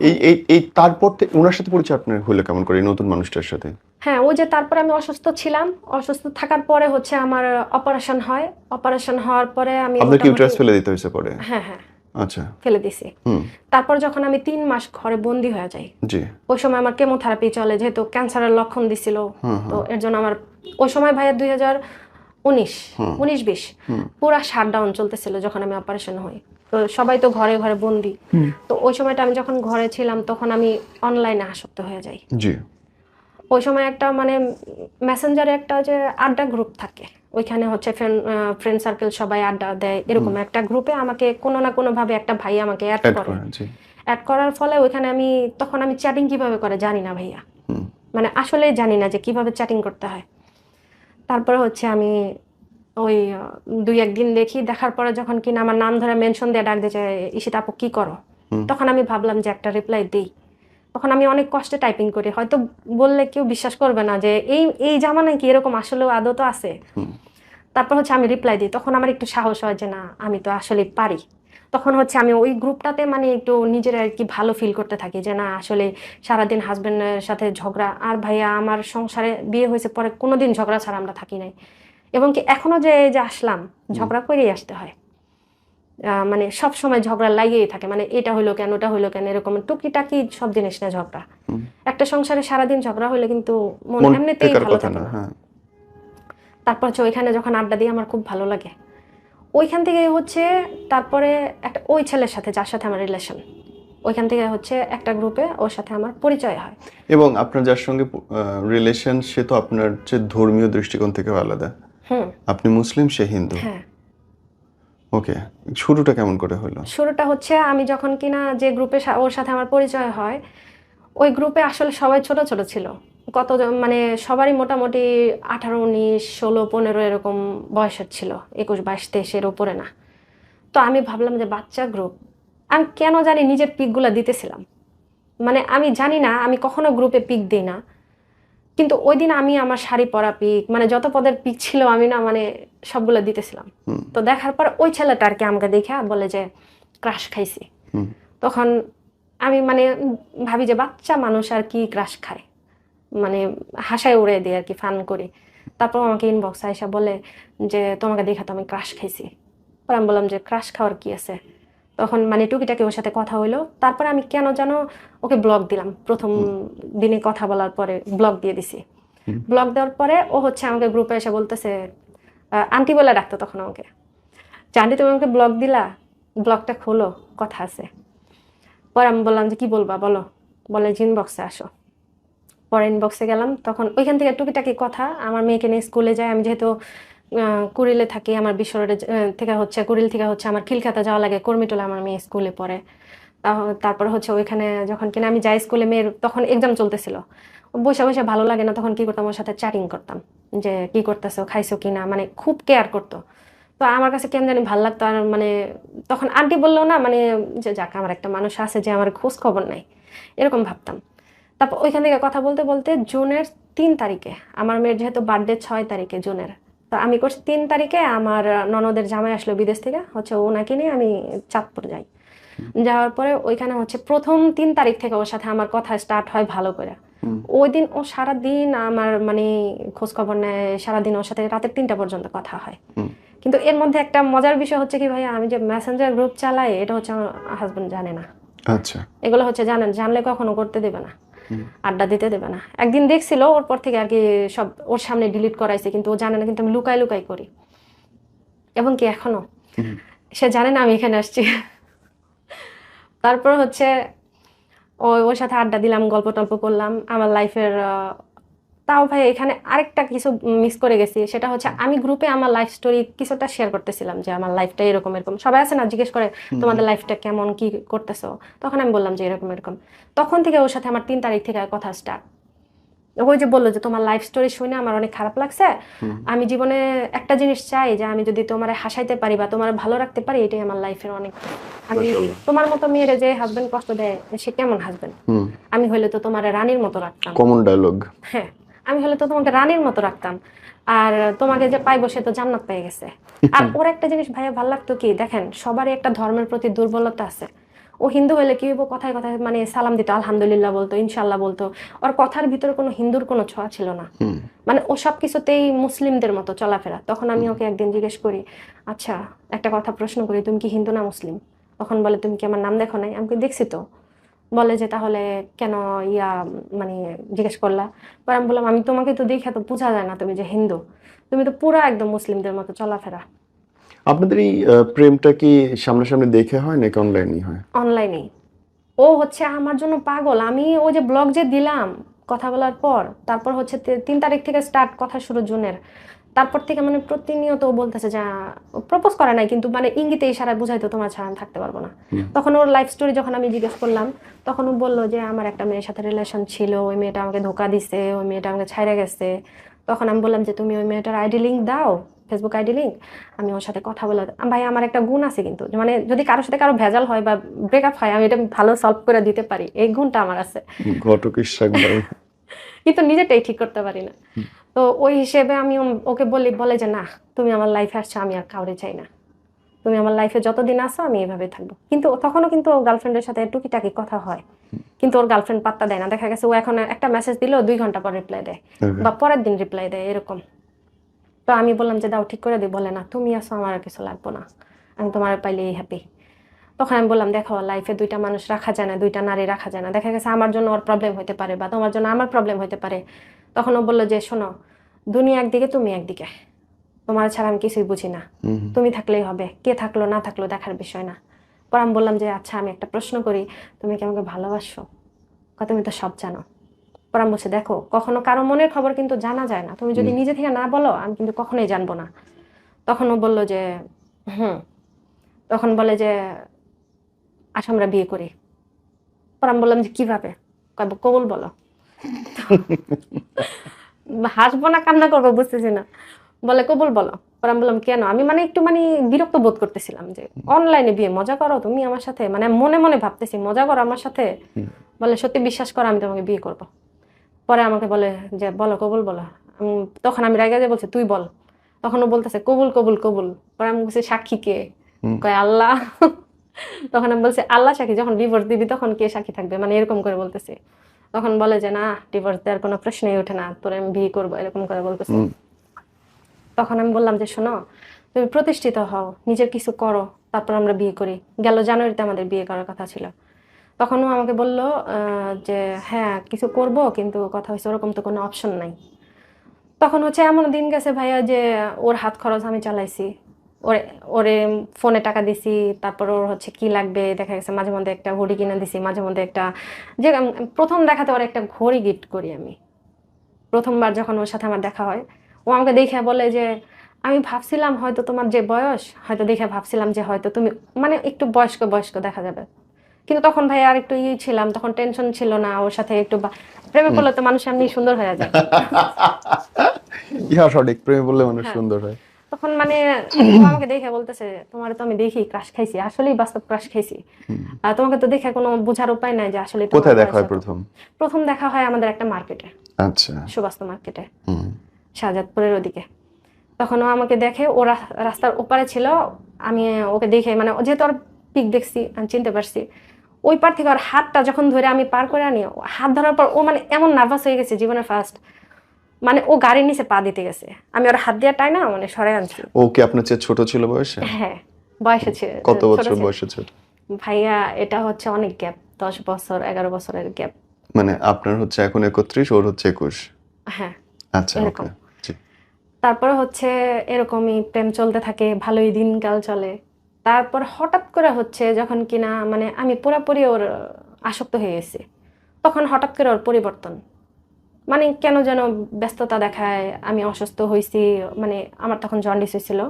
এই এই এই তারপর ওনার সাথে পরিচয় আপনার হলো কেমন করে, এই নতুন মানুষটার সাথে? হ্যাঁ ওই যে তারপরে আমি অসুস্থ ছিলাম, অসুস্থ থাকার পরে হচ্ছে আমার অপারেশন হয়, অপারেশন হওয়ার পরে আমি আপনাকে ইউটেরাস ফেলে দিতে হয়েছে পরে? হ্যাঁ হ্যাঁ আচ্ছা। ফেলে দিছি। তারপর যখন আমি 3 মাস ঘরে বন্দি হয়ে যাই, জি। ওই সময় আমার কেমোথেরাপি চলে, যেহেতু ক্যান্সারের লক্ষণ দিছিল, তো এর জন্য আমার ওই সময় ভাইয়া 2019-20 পুরা শাটডাউন চলতেছিল যখন আমি অপারেশন হই। তো সবাই তো ঘরে ঘরে বন্দি, তো ওই সময়টা আমি যখন ঘরে ছিলাম তখন আমি অনলাইনে আসক্ত হয়ে যাই। জি। ওই সময় একটা মানে মেসেঞ্জারে একটা যে আড্ডা গ্রুপ থাকে, ওইখানে হচ্ছে ফ্রেন্ড সার্কেল সবাই আড্ডা দেয়, এরকম একটা গ্রুপে আমাকে কোনো না কোনো ভাবে একটা ভাই আমাকে অ্যাড করে। অ্যাড করার ফলে ওইখানে তখন আমি চ্যাটিং কিভাবে করে জানি না ভাইয়া, মানে আসলে জানি না যে কিভাবে চ্যাটিং করতে হয়। তারপরে হচ্ছে আমি ওই 2-1 দিন দেখার পরে যখন কিনা আমার নাম ধরে মেনশন দিয়ে ডাক দিয়েছে ঈশিতা আপু কি করো, তখন আমি ভাবলাম যে একটা রিপ্লাই দিই। তখন আমি অনেক কষ্টে টাইপিং করি, হয়তো বললে কেউ বিশ্বাস করবে না যে এই জামানায় কি এরকম আসলেও আদৌ তো আছে। তারপর হচ্ছে আমি রিপ্লাই দিই, তখন আমার একটু সাহস হয় যে না আমি তো আসলে পারি। তখন হচ্ছে আমি ওই গ্রুপটাতে মানে একটু নিজের আর কি ভালো ফিল করতে থাকি যে না আসলে সারাদিন হাজবেন্ডের সাথে ঝগড়া, আর ভাইয়া আমার সংসারে বিয়ে হয়েছে পরে কোনোদিন ঝগড়া ছাড়া আমরা থাকি নাই, এবং কি এখনো যে আসলাম ঝগড়া করেই আসতে হয়, মানে সব সময় ঝগড়া লাগিয়েই থাকে, মানে এটা হইলো কেন ওটা হইলো কেন এরকম টুকিটাকি সব জিনিস না ঝগড়া। একটা সংসারে সারাদিন ঝগড়া হইলে কিন্তু মন এমনিতেই ভালো থাকে না। তারপর হচ্ছে ওইখানে যখন আড্ডা দিই আমার খুব ভালো লাগে, ওইখান থেকে হচ্ছে তারপরে একটা ওই ছেলের সাথে যার সাথে আমার রিলেশন, ওইখান থেকে হচ্ছে একটা গ্রুপে ওর সাথে আমার পরিচয় হয়। এবং আপনার যার সঙ্গে রিলেশন সে তো আপনার যে ধর্মীয় দৃষ্টিকোণ থেকে আলাদা, আপনি মুসলিম সে হিন্দু। হ্যাঁ। ওকে, শুরুটা কেমন করে হলো? শুরুটা হচ্ছে আমি যখন কিনা যে গ্রুপে ওর সাথে আমার পরিচয় হয়, ওই গ্রুপে আসলে সবাই ছোট ছোট ছিল, মানে সবারই মোটামুটি 18, 19, 16, 15 এরকম বয়সের ছিল, 21, 22, 23 উপরে না। তো আমি ভাবলাম যে বাচ্চা গ্রুপ, আমি কেন জানি নিজের পিকগুলো দিতেছিলাম, মানে আমি জানি না আমি কখনো গ্রুপে পিক দিই না, কিন্তু ওই দিন আমি আমার শাড়ি পরা পিক মানে যত পদের পিক ছিল আমি না মানে সবগুলো দিতেছিলাম। তো দেখার পর ওই ছেলেটা আর কি আমাকে দেখে বলে যে ক্রাশ খাইছি। তখন আমি মানে ভাবি যে বাচ্চা মানুষ আর কি ক্রাশ খায়, মানে হাসায় উড়ে দিই আর কি, ফান করি। তারপর আমাকে ইনবক্স আইসা বলে যে তোমাকে দেখা তো আমি ক্রাশ খাইছি। পর আমি বললাম যে ক্রাশ খাওয়ার কি আছে, তখন মানে টুকিটাকি ওর সাথে কথা হইলো। তারপরে আমি কেন যেন ওকে ব্লক দিলাম, প্রথম দিনে কথা বলার পরে ব্লক দিয়ে দিছি। ব্লক দেওয়ার পরে ও হচ্ছে আমাকে গ্রুপে এসে বলতেছে, আন্টি বলে ডাকতো তখন আমাকে, যে আন্টি তুমি আমাকে ব্লক দিলা, ব্লকটা খোলো কথা আছে। পরে আমি বললাম যে কি বলবা বলো, বলে যে ইনবক্সে আসো। পরে ইনবক্সে গেলাম, তখন ওইখান থেকে টুকিটাকি কথা, আমার মেয়েকে নিয়ে স্কুলে যায়, আমি যেহেতু কুড়িলে থাকি, আমার বিশ্ব রোডে থেকে হচ্ছে কুড়িল থেকে হচ্ছে আমার খিলখাতা যাওয়া লাগে, কর্মীটোলা আমার মেয়ে স্কুলে পড়ে। তারপরে হচ্ছে ওইখানে যখন কিনা আমি যাই স্কুলে, মেয়ের তখন এক্সাম চলতেছিল, বসে বসে ভালো লাগে না, তখন কি করতাম ওর সাথে চ্যাটিং করতাম যে কি করতেছো খাইছো কিনা, মানে খুব কেয়ার করতো। তো আমার কাছে কেমন জানি ভালো লাগতো, আর মানে তখন আন্টি বললেও না মানে যে যাক আমার একটা মানুষ আছে যে আমার খোঁজ খবর নাই, এরকম ভাবতাম। তারপর ওইখান থেকে কথা বলতে বলতে জুনের 3 তারিখে, আমার মেয়ের যেহেতু বার্থডে 6 তারিখে জুনের, তো আমি করছি 3 তারিখে আমার ননদের জামাই আসলো বিদেশ থেকে, হচ্ছে ওনাকে নিয়ে আমি চাঁদপুর যাই। যাওয়ার পরে ওইখানে হচ্ছে প্রথম 3 তারিখ থেকে ওর সাথে আমার কথা স্টার্ট হয় ভালো করে। ওই দিন ও সারাদিন আমার মানে খোঁজ খবর নেয়, সারাদিন ওর সাথে রাতের 3টা পর্যন্ত কথা হয়। কিন্তু এর মধ্যে একটা মজার বিষয় হচ্ছে কি ভাইয়া, আমি যে মেসেঞ্জার গ্রুপ চালাই এটা হচ্ছে আমার হাজবেন্ড জানে না। আচ্ছা। এগুলো হচ্ছে জানলে কখনো করতে দেবে না, আড্ডা দিতে দেবে না। একদিন দেখছিল, ওর পর থেকে আর কি সব ওর সামনে ডিলিট করাইছে, কিন্তু ও জানে না, কিন্তু আমি লুকাই লুকাই করি, এবং কি এখনো সে জানে না আমি এখানে আসছি। তারপর হচ্ছে ওর সাথে আড্ডা দিলাম, গল্প টল্প করলাম আমার লাইফের। তাও ভাই এখানে আরেকটা কিছু মিস করে গেছি, সেটা হচ্ছে আমি গ্রুপে আমার লাইফ স্টোরি কিছুটা শেয়ার করতেছিলাম যে আমার লাইফটা এরকম এরকম, সবাই আছে না জিজ্ঞেস করে তোমাদের লাইফটা কেমন, কি করতেছো, তখন আমি বললাম যে এরকম এরকম। তখন থেকে ওর সাথে আমার 3 তারিখ থেকে কথা স্টার্ট। ওই যে বললো যে তোমার লাইফ স্টোরি শুনে আমার অনেক খারাপ লাগছে, আমি জীবনে একটা জিনিস চাই যে আমি যদি তোমার হাসাইতে পারি বা তোমার ভালো রাখতে পারি, এটাই আমার লাইফের অনেক। আমি তোমার মতো মেয়েরে যে হাজবেন্ড কষ্ট দেয় সে কেমন হাজবেন্ড, আমি হইলে তো তোমার রানীর মতো রাখতাম। Common dialogue. হ্যাঁ, আমি হলে তো তোমাকে রানীর মতো রাখতাম, আর তোমাকে যে পাইবো সে তো জান্নাত পেয়ে গেছে। আর ওর একটা জিনিস ভাইয়া ভালো লাগতো কি, দেখেন সবারই একটা ধর্মের প্রতি দুর্বলতা আছে। ও হিন্দু হলে কি হইব, কথায় কথায় মানে সালাম দিত, আলহামদুলিল্লাহ বলতো, ইনশাল্লাহ বলতো। ওর কথার ভিতরে কোনো হিন্দুর কোনো ছোঁয়া ছিল না, মানে ও সবকিছুতেই মুসলিমদের মতো চলাফেরা। তখন আমি ওকে একদিন জিজ্ঞেস করি, আচ্ছা একটা কথা প্রশ্ন করি, তুমি কি হিন্দু না মুসলিম? তখন বলে তুমি কি আমার নাম দেখো নাই? আমি দেখছি তো। বলে যে তাহলে কেন ইয়া মানে জিজ্ঞেস করলা? পরে আমি বললাম আমি তোমাকে তো দেখে তো বোঝা যায় না তুমি যে হিন্দু, তুমি তো পুরো একদম মুসলিমদের মতো চলাফেরা। আপনাদের এই প্রেমটা কি সামনাসামনি দেখে হয় নাকি অনলাইনই হয়? অনলাইনে। ও হচ্ছে আমার জন্য পাগল। আমি ওই যে ব্লগ যে দিলাম কথা বলার পর, তারপর হচ্ছে 3 তারিখ থেকে স্টার্ট কথা শুরু জুনের, তারপর থেকে মানে প্রতিনিয়ত ও বলতেছে যে প্রপোজ করে নাই কিন্তু মানে ইঙ্গিতে ইশারায় বুঝাইতো তোমার ছাড়া আমি থাকতে পারবো না। তখন ওর লাইফ স্টোরি যখন আমি জিজ্ঞেস করলাম, তখন ও বললো যে আমার একটা মেয়ের সাথে রিলেশন ছিল, ওই মেয়েটা আমাকে ধোকা দিছে, ওই মেয়েটা আমাকে ছাইড়া গেছে। তখন আমি বললাম যে তুমি ওই মেয়েটার আইডি লিঙ্ক দাও, ফেসবুক আইডি লিঙ্ক, আমি ওর সাথে কথা বলে। ভাই আমার একটা গুণ আছে কিন্তু, মানে যদি কারোর সাথে কারো ভেজাল হয় বা ব্রেকআপ হয় আমি এটা ভালো সলভ করে দিতে পারি, এই গুণটা আমার আছে। ঘটক ইশাক ভাই। কিন্তু নিজেটাই ঠিক করতে পারি না। তো ওই হিসেবে আমি ওকে বলে যে না, তুমি আমার লাইফে আসছো, আমি আর কাউরে চাই না, তুমি আমার লাইফে যতদিন আসো আমি এইভাবে থাকবো। কিন্তু তখনও কিন্তু গার্লফ্রেন্ডের সাথে টুকিটাকি কথা হয়, কিন্তু ওর গার্লফ্রেন্ড পাত্তা দেয় না। দেখা গেছে ও এখন একটা মেসেজ দিলেও 2 ঘন্টা পর রিপ্লাই দেয় বা পরের দিন রিপ্লাই দেয় এরকম। তো আমি বললাম যে দাও ঠিক করে দিই, বলে না তুমি আসো, আমার আর কিছু লাগবো না, আমি তোমার পাইলেই হ্যাপি। তখন আমি বললাম দেখো লাইফে 2টা মানুষ রাখা যায় না, 2টা নারী রাখা যায় না, দেখা গেছে আমার জন্য ওর প্রবলেম হতে পারে বা তোমার জন্য আমার প্রবলেম হতে পারে। তখন ও বললো যে শোনো, দুনিয়া একদিকে তুমি একদিকে, তোমার ছাড়া আমি কিছুই বুঝি না, তুমি থাকলেই হবে, কে থাকলো না থাকলো দেখার বিষয় না। পর আমি বললাম যে আচ্ছা আমি একটা প্রশ্ন করি, তুমি কি আমাকে ভালোবাসো? তুমি তো সব জানো। পর আমি বলছি দেখো কখনো কারো মনের খবর কিন্তু জানা যায় না, তুমি যদি নিজে থেকে না বলো আমি কিন্তু কখনোই জানবো না। তখন ও বললো যে হুম। তখন বলে যে আচ্ছা আমরা বিয়ে করি। পর আমি বললাম যে কিভাবে? কবুল বলো। হাসবো না কান্না করবো বুঝতেছি না। বলে কবুল বলো। পর আমি বললাম কেন? আমি মানে একটু মানে বিরক্ত বোধ করতেছিলাম যে অনলাইনে বিয়ে, মজা করো তুমি আমার সাথে, মানে মনে মনে ভাবতেছি মজা করো আমার সাথে। বলে সত্যি বিশ্বাস করো আমি তোমাকে বিয়ে করবো। পরে আমাকে বলে যে বলো কবুল বলো। তখন আমি রাগে বলছি তুই বল। তখন ও বলতেছে কবুল কবুল কবুল। পরে আমি বলছি সাক্ষী কে? কয় আল্লাহ। তখন আমি বলছি আল্লাহ সাক্ষী, যখন ডিভোর্স দিবি তখন কে সাক্ষী থাকবে, মানে এরকম করে বলতেছে। তখন বলে যে না, ডিভোর্স দেওয়ার কোনো প্রশ্নই ওঠে না, তোর আমি বিয়ে করবো, এরকম করে বলতেছে। তখন আমি বললাম যে শোনো, তুমি প্রতিষ্ঠিত হও, নিজের কিছু করো, তারপর আমরা বিয়ে করি। গেল জানুয়ারিতে আমাদের বিয়ে করার কথা ছিল। তখন ও আমাকে বললো যে হ্যাঁ কিছু করব, কিন্তু কথা হচ্ছে ওরকম তো কোনো অপশন নাই। তখন হচ্ছে এমন দিন গেছে ভাইয়া যে ওর হাত খরচ আমি চালাইছি, ওরে ওরে ফোনে টাকা দিছি, তারপর ওর হচ্ছে কি লাগবে দেখা গেছে মাঝে মধ্যে একটা ঘড়ি কিনে দিছি, মাঝে মধ্যে একটা যে প্রথম দেখাতে ওর একটা ঘড়ি গিফট করি আমি। প্রথমবার যখন ওর সাথে আমার দেখা হয়, ও আমাকে দেখে বলে যে আমি ভাবছিলাম হয়তো তোমার যে বয়স, হয়তো দেখে ভাবছিলাম যে হয়তো তুমি মানে একটু বয়স্ক বয়স্ক দেখা যাবে। কিন্তু তখন ভাই আর একটু ছিলাম, তখন টেনশন ছিল না, ওর সাথে একটু প্রেমে পড়লে তো মানুষ এমনি সুন্দর হয়ে যায়। ইহা সঠিক, প্রেমে বললে মানুষ হ্যাঁ, সুন্দর হয়। তখন মানে ও আমাকে দেখে বলতেছে তোমার তো আমি দেখি ক্রাশ খাইছি, আসলেই বাস্তব ক্রাশ খাইছি। আর তোমাকে তো দেখে কোনো বোঝার উপায় নাই যে আসলে তোমার কোথায় দেখা বয়স হয় এত। প্রথম? প্রথম দেখা হয় আমাদের একটা মার্কেটে, আচ্ছা। সুবাস্তু মার্কেটে, শাহজাদপুরের ওদিকে। তখন ও আমাকে দেখে, ও রাস্তার ওপারে ছিল, আমি ওকে দেখে মানে যেহেতু ওর পিক দেখছি আমি চিনতে পারছি। ওই পার থেকে ওর হাতটা যখন ধরে আমি পার করে আনি, হাত ধরার পর ও মানে এমন নার্ভাস হয়ে গেছে জীবনের ফার্স্ট, মানে ও গাড়ির নিচে পা দিতে গেছে, আমি ওর হাত দিয়ে টাই না মানে সরে আনছি। ও কি আপনার চেয়ে ছোট ছিল বয়সে? হ্যাঁ, বয়সে কত ছোট বছর ছিল। বয়সে ছোট? ভাইয়া এটা হচ্ছে অনেক গ্যাপ, 10 বছর 11 বছরের গ্যাপ। মানে আপনার হচ্ছে এখন 31, ওর হচ্ছে 21? হ্যাঁ, আচ্ছা, এরকম। ওকে। জি। তারপরে হচ্ছে এরকমই প্রেম চলতে থাকে, ভালোই দিনকাল চলে। তারপর হঠাৎ করে হচ্ছে যখন কিনা মানে আমি পুরোপুরি ওর আসক্ত হয়ে গেছি। তখন হঠাৎ করে ওর পরিবর্তন, মানে কেন যেন ব্যস্ততা দেখায়, আমি অসুস্থ হয়েছি, মানে আমার তখন জন্ডিস হয়েছিল,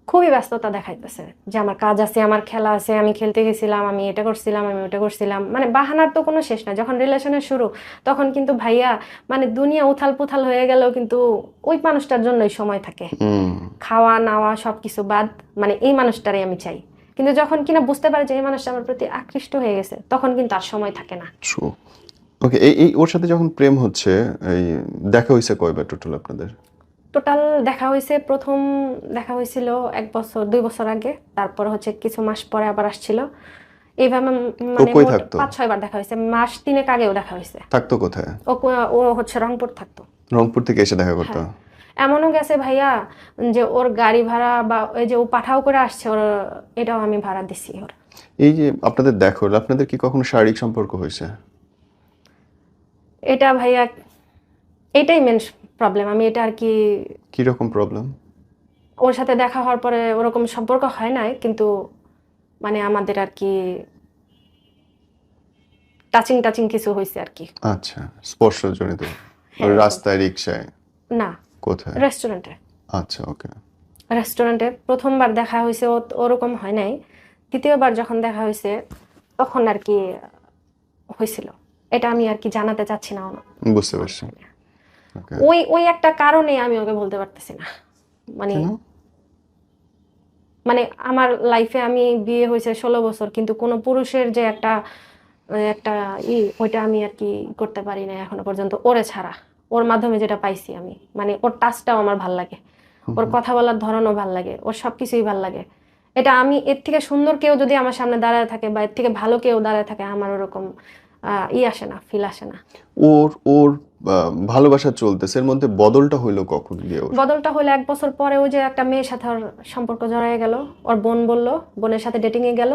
খুবই ব্যস্ততা দেখাইতেছে যে আমার কাজ আছে, আমার খেলা আছে, আমি খেলতে গেছিলাম, আমি এটা করছিলাম, আমি ওটা করছিলাম, মানে বাহানার তো কোনো শেষ না। যখন রিলেশনের শুরু তখন কিন্তু ভাইয়া মানে দুনিয়া উথাল পুথাল হয়ে গেল, কিন্তু ওই মানুষটার জন্যই সময় থাকে, খাওয়া নাওয়া সবকিছু বাদ, মানে এই মানুষটারই আমি চাই। কিন্তু যখন কিনা বুঝতে পারে যে এই মানুষটা আমার প্রতি আকৃষ্ট হয়ে গেছে, তখন কিন্তু আর সময় থাকে না। ওকে, এই এই ওর সাথে যখন প্রেম হচ্ছে, এই দেখা হয়েছে কয়বার টোটাল আপনাদের? টোটাল দেখা হয়েছে, প্রথম দেখা হয়েছিল 1 বছর 2 বছর আগে, তারপর হচ্ছে কিছু মাস পরে আবার আসছিল, এইভাবে ও মানে কই মোট থাকতো? 5-6 বার দেখা হয়েছে, মাস 3 আগেও দেখা হয়েছে। থাকতো কোথায়? ও হচ্ছে রংপুর থাকতো। রংপুর থেকে এসে দেখা করতো? হ্যাঁ, এমনও গেছে ভাইয়া যে ওর গাড়ি ভাড়া বা ওই যে ও পাঠাও করে আসছে, ওর এটাও আমি ভাড়া দিছি ওর। এই যে আপনাদের দেখা হলো, আপনাদের কি কখনো শারীরিক সম্পর্ক হয়েছে? এটা ভাইয়া এটাই মেন প্রবলেম, আমি এটা আর কি, কি রকম প্রবলেম? ওর সাথে দেখা হওয়ার পরে ওরকম সম্পর্ক হয় নাই, কিন্তু মানে আমাদের আর কি টাচিং টাচিং কিছু হয়েছে আর কি। আচ্ছা, স্পর্শজনিত। হ্যাঁ, এরকম। রাস্তায়, রিক্সায়? না, কোথায়? রেস্টুরেন্টে। আচ্ছা, ওকে। রেস্টুরেন্টে প্রথমবার দেখা হয়েছে ওরকম হয় নাই, দ্বিতীয়বার যখন দেখা হয়েছে তখন আর কি হয়েছিল। এটা আমি আর কি জানাতে চাচ্ছি না বুঝতে পারছি। ওকে। ওই ওই একটা কারণে আমি ওকে বলতে পারতেছি না, মানে কেন? মানে আমার লাইফে আমি বিয়ে হয়েছে 16 বছর, কিন্তু কোনো পুরুষের যে একটা একটা ওইটা আমি আর কি করতে পারি না এখনো পর্যন্ত, ওরে ছাড়া। ওর মাধ্যমে যেটা পাইছি আমি, মানে ওর টাচটাও আমার ভাল লাগে, ওর কথা বলার ধরনও ভাল লাগে, ওর সবকিছুই ভাল লাগে। এটা আমি এর থেকে সুন্দর কেউ যদি আমার সামনে দাঁড়ায় থাকে বা এর থেকে ভালো কেউ দাঁড়ায় থাকে, আমার ওরকম আসে না, ফিল আসে না। ওর ওর ভালোবাসা চলতেছে, এর মধ্যে বদলটা হইলো কখন গিয়ে ওর? বদলটা হলো 1 বছর পরে, ওই যে একটা মেয়ের সাথে ওর সম্পর্ক জড়ায় গেল, ওর বোন বলল, বোনের সাথে ডেটিং এ গেল,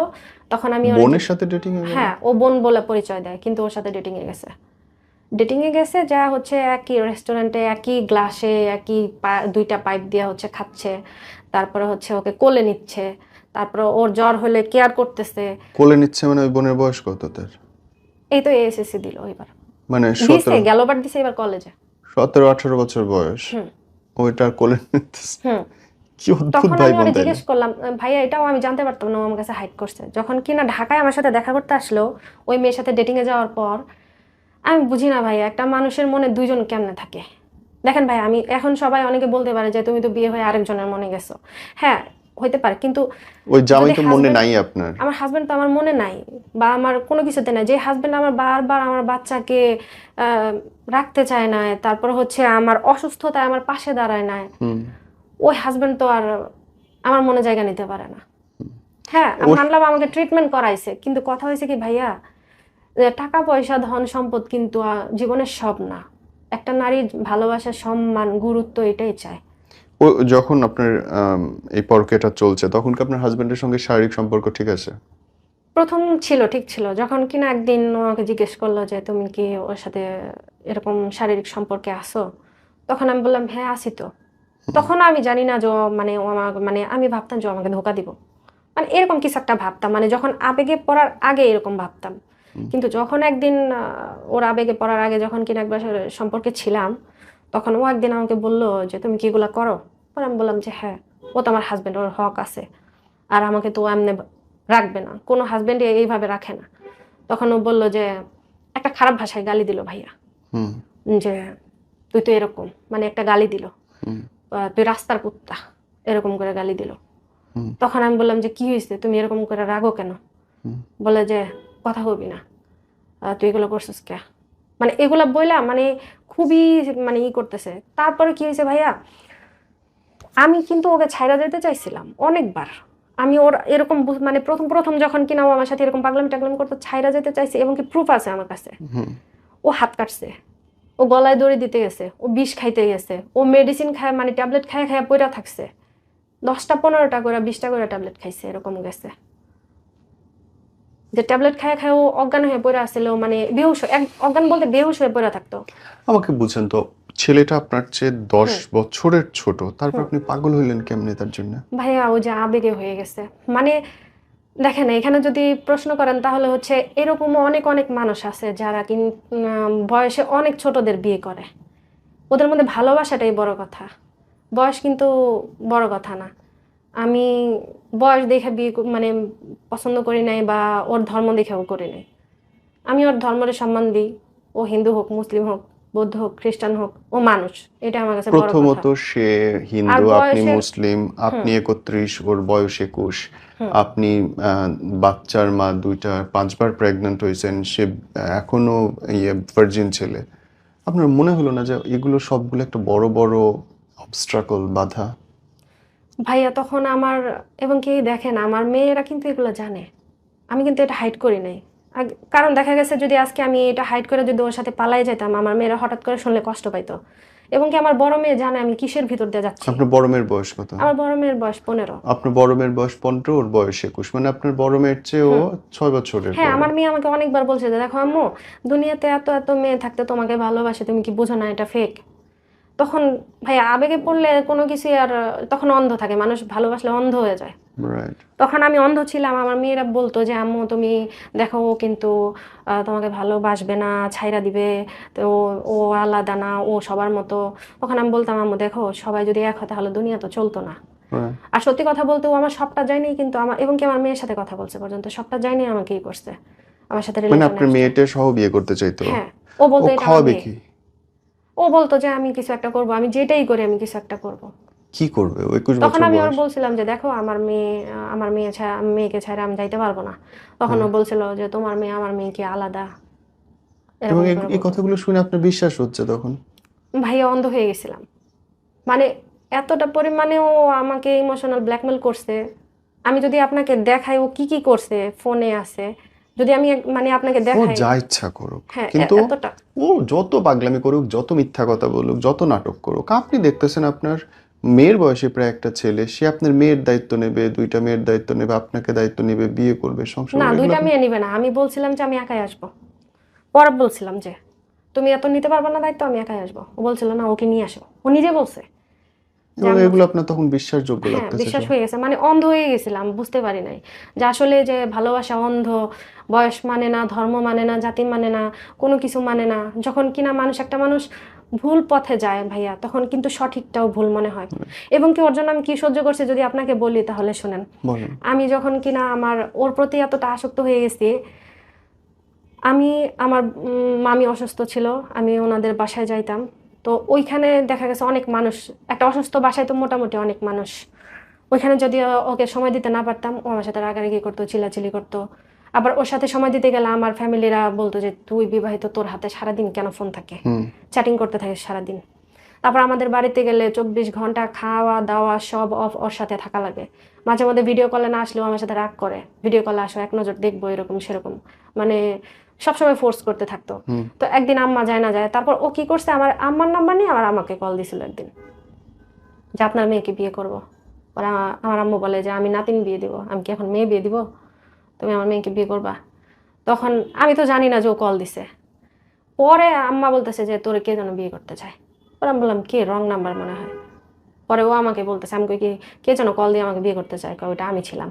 তখন আমি বোনের সাথে ডেটিং এ গেল? হ্যাঁ, ও বোন বলে পরিচয় দেয়, কিন্তু ওর সাথে ডেটিং এ গেছে। ডেটিং এ গেছে যা হচ্ছে একই রেস্টুরেন্টে, একই গ্লাসে, একই 2টা পাইপ দিয়ে হচ্ছে খাচ্ছে, তারপরে হচ্ছে ওকে কোলে নিচ্ছে, তারপরে ওর জ্বর হলে কেয়ার করতেছে। কোলে নিচ্ছে মানে ওই বোনের বয়স কত তার? এই তো এসএসসি দিল এবার, মানে দিছে গেলবার দিছে এবার কলেজে। 17-18 বছর বয়স, হুম ওইটার কোলে নিতেছে? হুম কি অদ্ভুত তখন ভাই আমি ওরে বোন, তাই না? জিজ্ঞেস করলাম, ভাইয়া এটাও আমি জানতে পারতাম না ও আমার কাছে হাইড করছে। যখন কিনা ঢাকায় আমার সাথে দেখা করতে আসলো ওই মেয়ের সাথে ডেটিং এ যাওয়ার পর, আমি বুঝি না ভাইয়া একটা মানুষের মনে দুইজন কেমনে থাকে। দেখেন ভাই, আমি এখন সবাই অনেকে বলতে পারে যে তুমি তো বিয়ে হয়ে আরেকজনের মনে গেছো, হ্যাঁ হইতে পারে, কিন্তু ওই জামাই যদি তো মনে নাই আপনার? আমার হাজবেন্ড তো আমার মনে নাই, বা আমার কোনো কিছুতে নাই। যে হাজবেন্ড আমার বারবার আমার বাচ্চাকে রাখতে চায় না, তারপর হচ্ছে আমার অসুস্থতায় আমার পাশে দাঁড়ায় না, ওই হাজবেন্ড তো আর আমার মনে জায়গা নিতে পারে না। হ্যাঁ, আমি মানলাম আমাকে ট্রিটমেন্ট করাইছে, কিন্তু কথা হয়েছে কি ভাইয়া, টাকা পয়সা ধন সম্পদ কিন্তু জীবনের সব না। একটা নারীর ভালোবাসা, সম্মান, গুরুত্ব এটাই চায়। ও যখন আপনার এই পরকীয়াটা চলছে, তখন কি আপনার হাজবেন্ডের সঙ্গে শারীরিক সম্পর্ক ঠিক আছে? প্রথম ছিল, ঠিক ছিল। যখন কিনা একদিন ও আমাকে জিজ্ঞেস করলো যে তুমি কি ওর সাথে এরকম শারীরিক সম্পর্কে আসো, তখন আমি বললাম হ্যাঁ আছি তো। তখন আমি জানি না যে মানে ও আমার, মানে আমি ভাবতাম যে ও আমাকে ধোকা দিব, মানে এরকম কিছু একটা ভাবতাম, মানে যখন আবেগে পড়ার আগে এরকম ভাবতাম। কিন্তু যখন একদিন ওর আবেগে পড়ার আগে যখন কিনা একবার সম্পর্কে ছিলাম, তখন ও একদিন আমাকে বললো যে তুমি কি এগুলা করো। পরে আমি বললাম যে হ্যাঁ, ও তো আমার হাজবেন্ড, ওর হক আছে, আর আমাকে তো ও এমনি রাখবে না, কোনো হাজবেন্ড এইভাবে রাখে না। তখন ও বললো যে একটা খারাপ ভাষায় গালি দিল ভাইয়া, যে তুই তো এরকম, মানে একটা গালি দিল, তুই রাস্তার কুত্তা, এরকম করে গালি দিল। তখন আমি বললাম যে কি হয়েছে, তুমি এরকম করে রাগো কেন? বলে যে কথা বলবি না, তুই এগুলো করছিস কে, মানে এগুলা বইলা মানে খুবই মানে করতেছে। তারপরে কি হয়েছে ভাইয়া, আমি কিন্তু ওকে ছাইড়া যেতে চাইছিলাম অনেকবার। আমি ওর এরকম মানে প্রথম প্রথম যখন কিনা ও আমার সাথে এরকম পাগলামি টাগলামি করতে, ছাইড়া যেতে চাইছে, এবং কি প্রুফ আছে আমার কাছে। ও হাত কাটছে, ও গলায় দড়ি দিতে গেছে, ও বিষ খাইতে গেছে, ও মেডিসিন খায়, মানে ট্যাবলেট খায় খায় পইরা থাকছে, 10টা 15টা করে 20টা করে ট্যাবলেট খাইছে, এরকম গেছে। যে ট্যাবলেট খায় খায় ও অজ্ঞান হয়ে পড়ে আসছিল, মানে বেহুশ, অজ্ঞান বলতে বেহুশ হয়ে পড়ে থাকতো। আমাকে বুঝেন তো, ছেলেটা আপনার চেয়ে 10 বছরের ছোট, তারপর আপনি পাগল হইলেন কেমনে তার জন্য? ভাইয়া ও যে আবেগে হয়ে গেছে, মানে দেখেন এখানে যদি প্রশ্ন করেন তাহলে হচ্ছে এরকম অনেক অনেক মানুষ আছে যারা বয়সে অনেক ছোটদের বিয়ে করে। ওদের মধ্যে ভালোবাসাটাই বড় কথা, বয়স কিন্তু বড় কথা না। আমি বয়স দেখে মানে পছন্দ করি নাই বা ওর ধর্ম দেখেও করি নাই। আমি ওর ধর্মের সম্মান দিই। ও হিন্দু হোক, মুসলিম হোক, বৌদ্ধ হোক, খ্রিস্টান হোক, ও মানুষ। এটা আমার কাছে বড় কথা। প্রথমত সে আর হিন্দু, আপনি বয়সের মুসলিম, আপনি 31, ওর বয়স 21, হুম আপনি বাচ্চার মা, 2টা 5বার প্রেগন্যান্ট হয়েছেন, সে এখনো ভার্জিন ছেলে। আপনার মনে হলো না যে এগুলো সবগুলো একটা বড় বড় অবস্ট্রাকল, বাধা? ভাইয়া তখন আমার, এবং কি দেখেন আমার মেয়েরা কিন্তু এগুলো জানে। আমি কিন্তু এটা হাইড করি নাই। কারণ দেখা গেছে যদি আজকে আমি এটা হাইড করে যদি ওর সাথে পালাই যেতাম, আমার মেয়েরা হঠাৎ করে শুনলে কষ্ট পাইতো। এবং কি আমার বড় মেয়ে জানে আমি কিসের ভিতর দিয়ে যাচ্ছি। আপনার বড় মেয়ের বয়স কত? আমার বড় মেয়ের বয়স 15। আপনার বড় মেয়ের বয়স 15, ওর বয়স 21, মানে আপনার বড় মেয়ের চেয়ে ও 6 বছরের হ্যাঁ, বড়। আমার মেয়ে আমাকে অনেকবার বলছে যে দেখো আম্মু, দুনিয়াতে এত এত মেয়ে থাকতে তোমাকে ভালোবাসে, তুমি কি বোঝো না এটা ফেক। তখন ভাই আবেগে পড়লে কোনো কিছু আর, তখন অন্ধ থাকে মানুষ, ভালোবাসলে অন্ধ হয়ে যায়। রাইট। তখন আমি অন্ধ ছিলাম। আমার মেয়েরা বলতো যে আম্মু তুমি দেখো ও কিন্তু তোমাকে ভালোবাসবে না, ছাইরা দিবে, তো ও আলাদা না, ও সবার মতো। তখন আমি বলতাম আম্মু দেখো সবাই যদি এক হয় তাহলে দুনিয়া তো চলতো না। আর সত্যি কথা বলতে ও আমার সবটা যায়নি, কিন্তু আমার, এবং কি আমার মেয়ের সাথে কথা বলছে পর্যন্ত, সবটা যায়নি আমাকেই করছে, আমার সাথে মানে রিলেশনে আপনার আসছে। মেয়েটা সহ বিয়ে করতে চাইতো? হ্যাঁ, ও ও বলতো এটা আমার খাওয়াবে মেয়ে। কি? ও বলতো যে আমি কিছু একটা করব, আমি যেটাই করি আমি কিছু একটা করব। কি করবে ও 21 তখন বছর আমি ওর বয়স? বলছিলাম যে দেখো আমার মেয়ে ছাড়া, আমি মেয়েকে ছাড়া আমি যাইতে পারবো না। তখন ও বলছিল যে তোমার মেয়ে আমার মেয়ে কি আলাদা, এবং এরকম করে এই বলতো। কথাগুলো শুনে আপনার বিশ্বাস হচ্ছে তখন? ভাইয়া অন্ধ হয়ে গেছিলাম। মানে এতটা পরিমাণে ও আমাকে ইমোশনাল ব্ল্যাকমেল করছে। আমি যদি আপনাকে দেখাই ও কি কি করছে, ফোনে আছে, যদি আমি মানে আপনাকে ও দেখাই। যা ইচ্ছা করুক, হ্যাঁ, কিন্তু এতটা। ও যত পাগলামি করুক, যত মিথ্যা কথা বলুক, যত নাটক করুক, আপনি দেখতেছেন আপনার মেয়ের বয়সে প্রায় একটা ছেলে, সে আপনার মেয়ের দায়িত্ব নেবে, 2টা মেয়ের দায়িত্ব নেবে, আপনাকে দায়িত্ব নেবে, বিয়ে করবে, সংসার না, করবে, এগুলো 2টা মেয়ে নিবে না। আমি বলছিলাম যে আমি একাই আসবো। পরে বলছিলাম যে তুমি এত নিতে পারবে না দায়িত্ব, আমি একাই আসবো। ও বলছিল না, ওকে নিয়ে আসো। ও নিজে বলছে যে এবং আম্মু। এগুলো আপনার তখন বিশ্বাসযোগ্য হ্যাঁ, লাগতেছে বিশ্বাস সব? হয়ে গেছে, মানে অন্ধ হয়ে গেছিলাম, বুঝতে পারি নাই যে আসলে যে ভালোবাসা অন্ধ, বয়স মানে না, ধর্ম মানে না, জাতি মানে না, কোনো কিছু মানে না। যখন কিনা একটা মানুষ ভুল পথে যায় ভাইয়া, তখন কিন্তু সঠিকটাও ভুল মনে হয়। এবং কি ওর জন্য আমি কি সহ্য করছি যদি আপনাকে বলি তাহলে শুনেন। বলেন। আমি যখন কিনা ওর প্রতি এতটা আসক্ত হয়ে গেছি, আমি আমার মামি অসুস্থ ছিল, আমি ওনাদের বাসায় যাইতাম। তো ওইখানে দেখা গেছে অনেক মানুষ, একটা অসুস্থ বাসায় তো মোটামুটি অনেক মানুষ। ওইখানে যদি ওকে সময় দিতে না পারতাম, ও আমার সাথে রাগারাগি করতো, চিল্লাচিল্লি করতো। আবার ওর সাথে সময় দিতে গেলে আমার ফ্যামিলিরা বলতো যে তুই বিবাহিত, তোর হাতে সারাদিন কেন ফোন থাকে, চ্যাটিং করতে থাকিস সারাদিন। তারপর আমাদের বাড়িতে গেলে 24 ঘন্টা খাওয়া দাওয়া সব অফ, ওর সাথে থাকা লাগে। মাঝে মধ্যে ভিডিও কলে না আসলেও আমার সাথে রাগ করে, ভিডিও কলে আসো, এক নজর দেখবো, এরকম সেরকম, মানে সবসময় ফোর্স করতে থাকতো। তো একদিন আম্মা যায় না যায়, তারপর ও কি করছে, আমার আম্মার নাম্বার নিয়ে আমার আমাকে কল দিছিল একদিন যে আপনার মেয়েকে বিয়ে করবো। ওরা, আমার আম্মু বলে যে আমি নাতিন বিয়ে দিব, আমি কি এখন মেয়ে বিয়ে দিব, তুমি আমার মেয়েকে বিয়ে করবা। তখন আমি তো জানি না যে ও কল দিছে। পরে আম্মা বলতেছে যে তোরে কে যেন বিয়ে করতে চায়। পরে আমি বললাম কে, রং নাম্বার মনে হয়। পরে ও আমাকে বলতেছে, আমি কই কি কে যেন কল দিয়ে আমাকে বিয়ে করতে চায়, ওইটা আমি ছিলাম।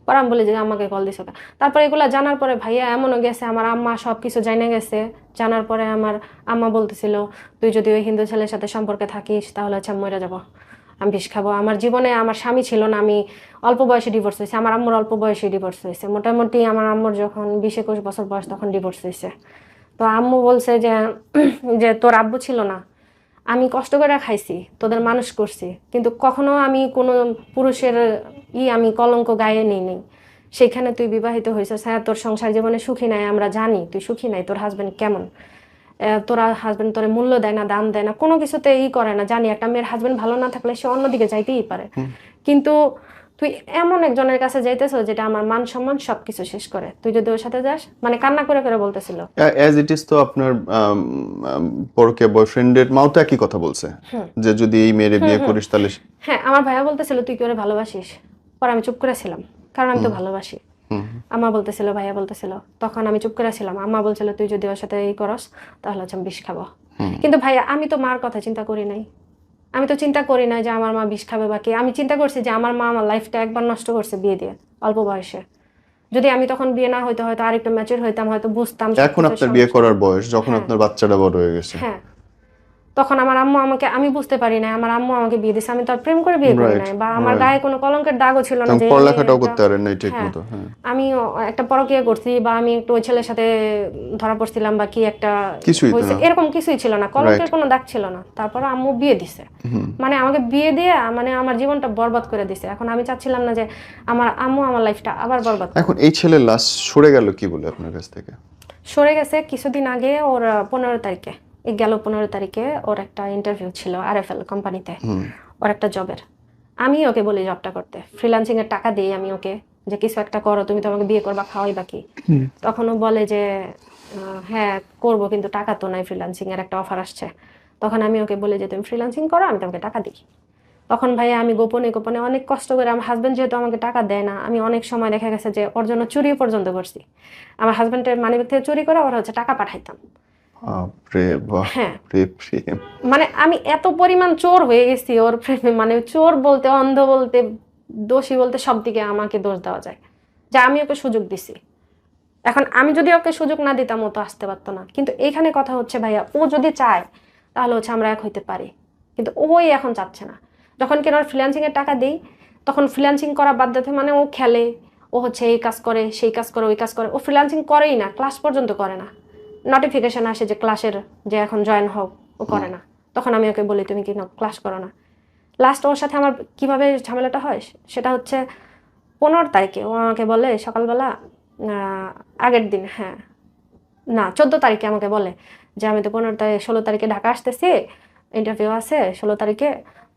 পরে আমি বলি যে আমাকে কল দিছে। তারপরে এগুলা জানার পরে ভাইয়া এমনও গেছে, আমার আম্মা সব কিছু জানে গেছে। জানার পরে আমার আম্মা বলতেছিল তুই যদি ওই হিন্দু ছেলের সাথে সম্পর্কে থাকিস তাহলে হচ্ছে আমি মরে যাবো, আমি বিষ খাবো। আমার জীবনে আমার স্বামী ছিল না, আমি অল্প বয়সে ডিভোর্স হয়েছে। আমার আম্মুর অল্প বয়সে ডিভোর্স হয়েছে, মোটামুটি আমার আম্মুর যখন 20-21 বছর বয়স তখন ডিভোর্স হয়েছে। তো আম্মু বলছে যে যে তোর আব্বু ছিল না, আমি কষ্ট করে খাইছি, তোদের মানুষ করছি, কিন্তু কখনো আমি কোনো পুরুষের আমি কলঙ্ক গায়ে নিই। সেখানে তুই বিবাহিত হয়েছিস, হ্যাঁ তোর সংসার জীবনে সুখী নাই, আমরা জানি তুই সুখী নাই, তোর হাজবেন্ড কেমন, তোরা হাজবেন্ড তোরে মূল্য দেয় না, দাম দেয় না, কোনো কিছুতে করে না। জানি একটা মেয়ের হাজবেন্ড ভালো না থাকলে সে অন্যদিকে যাইতেই পারে, কিন্তু তুই এমন একজনের কাছে যাইতেছ যেটা আমার মান সম্মান সবকিছু শেষ করে, তুই যদি ওর সাথে যাস, মানে কান্না করে করে বলতেছিল। অ্যাজ ইট ইজ তো আপনার পরকীয়া বয়ফ্রেন্ডের মাও তো একই কথা বলছে যে যদি এই মেয়েরে বিয়ে করিস তাহলে হ্যাঁ, আমার ভাইয়া বলতেছিল তুই কি ওরে ভালোবাসিস। পরে আমি চুপ করেছিলাম, কারণ আমি তো ভালোবাসি। আম্মা বলতেছিল, ভাইয়া বলতেছিল, তখন আমি চুপ করেছিলাম। আম্মা বলছিল তুই যদি ওর সাথে করস তাহলে হচ্ছে আমি বিষ খাবো। কিন্তু ভাইয়া আমি তো মার কথা চিন্তা করি নাই। আমি তো চিন্তা করি নাই যে আমার মা বিষ খাবে বা কি। আমি চিন্তা করছি যে আমার মা আমার লাইফটা একবার নষ্ট করছে বিয়ে দিয়ে অল্প বয়সে। যদি আমি তখন বিয়ে না হইতো হয়তো আরেকটু ম্যাচিউর হইতাম, হয়তো বুঝতাম এখন সবকিছুর আপনার বিয়ে সমস্যা। করার বয়স, যখন হ্যাঁ আপনার বাচ্চাটা বড় হয়ে গেছে। হ্যাঁ, তখন আমার আম্মু আমাকে, আমি বুঝতে পারি না, আমার আম্মু আমাকে বিয়ে দিছে, আমি তো আর প্রেম করে বিয়ে করি রাইট, নাই, বা আমার রাইট। গায়ে কোনো কলঙ্কের দাগও ছিল না এবং যে এই পড়ালেখাটাও মেয়েটা। করতে পারেন নাই ঠিক হ্যাঁ, মতো। হ্যাঁ, আমি একটা পরকীয়া করছি, বা আমি একটু ওই ছেলের সাথে ধরা পড়ছিলাম, বা কি একটা কিছুই তো হয়েছে, না। এরকম কিছুই ছিল না, কলঙ্কের রাইট। কোনো দাগ ছিল না। তারপর আম্মু বিয়ে দিছে, মানে আমাকে বিয়ে দিয়ে মানে আমার জীবনটা বরবাদ করে দিছে। এখন আমি চাচ্ছিলাম না যে আমার আম্মু আমার লাইফটা আবার বরবাদ করুক। এখন এই ছেলে লাস্ট সরে গেল কি বলে আপনার কাছ থেকে? সরে গেছে কিছুদিন আগে, ওর 15 তারিখে, এই গেল 15 তারিখে ওর একটা ইন্টারভিউ ছিল RFL কোম্পানিতে, ওর একটা জবের। আমি ওকে বলি জবটা করতে, ফ্রিল্যান্সিং এর টাকা দিই আমি ওকে, যে কিছু একটা করো, তুমি তো আমাকে বিয়ে করবা, খাওয়াই বাকি। তখন ও বলে যে হ্যাঁ করব, কিন্তু টাকা তো নাই, ফ্রিল্যান্সিং এর একটা অফার আসছে। তখন আমি ওকে বলি যে তুমি ফ্রিল্যান্সিং করো, আমি তোমাকে টাকা দিই। তখন ভাইয়া আমি গোপনে গোপনে অনেক কষ্ট করে, আমার হাজবেন্ড যেহেতু আমাকে টাকা দেয় না, আমি অনেক সময় দেখা গেছে যে ওর জন্য চুরি পর্যন্ত করছি। আমার হাজবেন্ডের মানিব্যাগ থেকে চুরি করে ওরা হচ্ছে টাকা পাঠাইতাম। বাপরে বাপ হ্যাঁ, রে প্রেম। মানে আমি এত পরিমাণ চোর হয়ে গেছি ওর প্রেমে, মানে চোর বলতে, অন্ধ বলতে, দোষী বলতে, সব দিকে আমাকে দোষ দেওয়া যায়, যে আমি ওকে সুযোগ দিছি। এখন আমি যদি ওকে সুযোগ না দিতাম ও তো আসতে পারতো না। কিন্তু এইখানে কথা হচ্ছে ভাইয়া, ও যদি চায় তাহলে হচ্ছে আমরা এক হইতে পারি, কিন্তু ওই এখন চাচ্ছে না। যখন কিনা ওর ফ্রিল্যান্সিং এর টাকা দেই, তখন ফ্রিল্যান্সিং করা বাদ দিতে, মানে ও খেলে, ও হচ্ছে এই কাজ করে, সেই কাজ করে, ওই কাজ করে, ও ফ্রিল্যান্সিং করেই না, ক্লাস পর্যন্ত করে না। নোটিফিকেশন আসে যে ক্লাসের, যে এখন জয়েন হোক, ও করে না। তখন আমি ওকে বলি তুমি কি ক্লাস করো না। লাস্ট ওর সাথে আমার কিভাবে ঝামেলাটা হয় সেটা হচ্ছে 15 তারিখে ও আমাকে বলে সকালবেলা, আগের দিন, হ্যাঁ না 14 তারিখে আমাকে বলে যে আমি তো 15 তারিখ 16 তারিখে ঢাকা আসতেছি, ইন্টারভিউ আছে 16 তারিখে,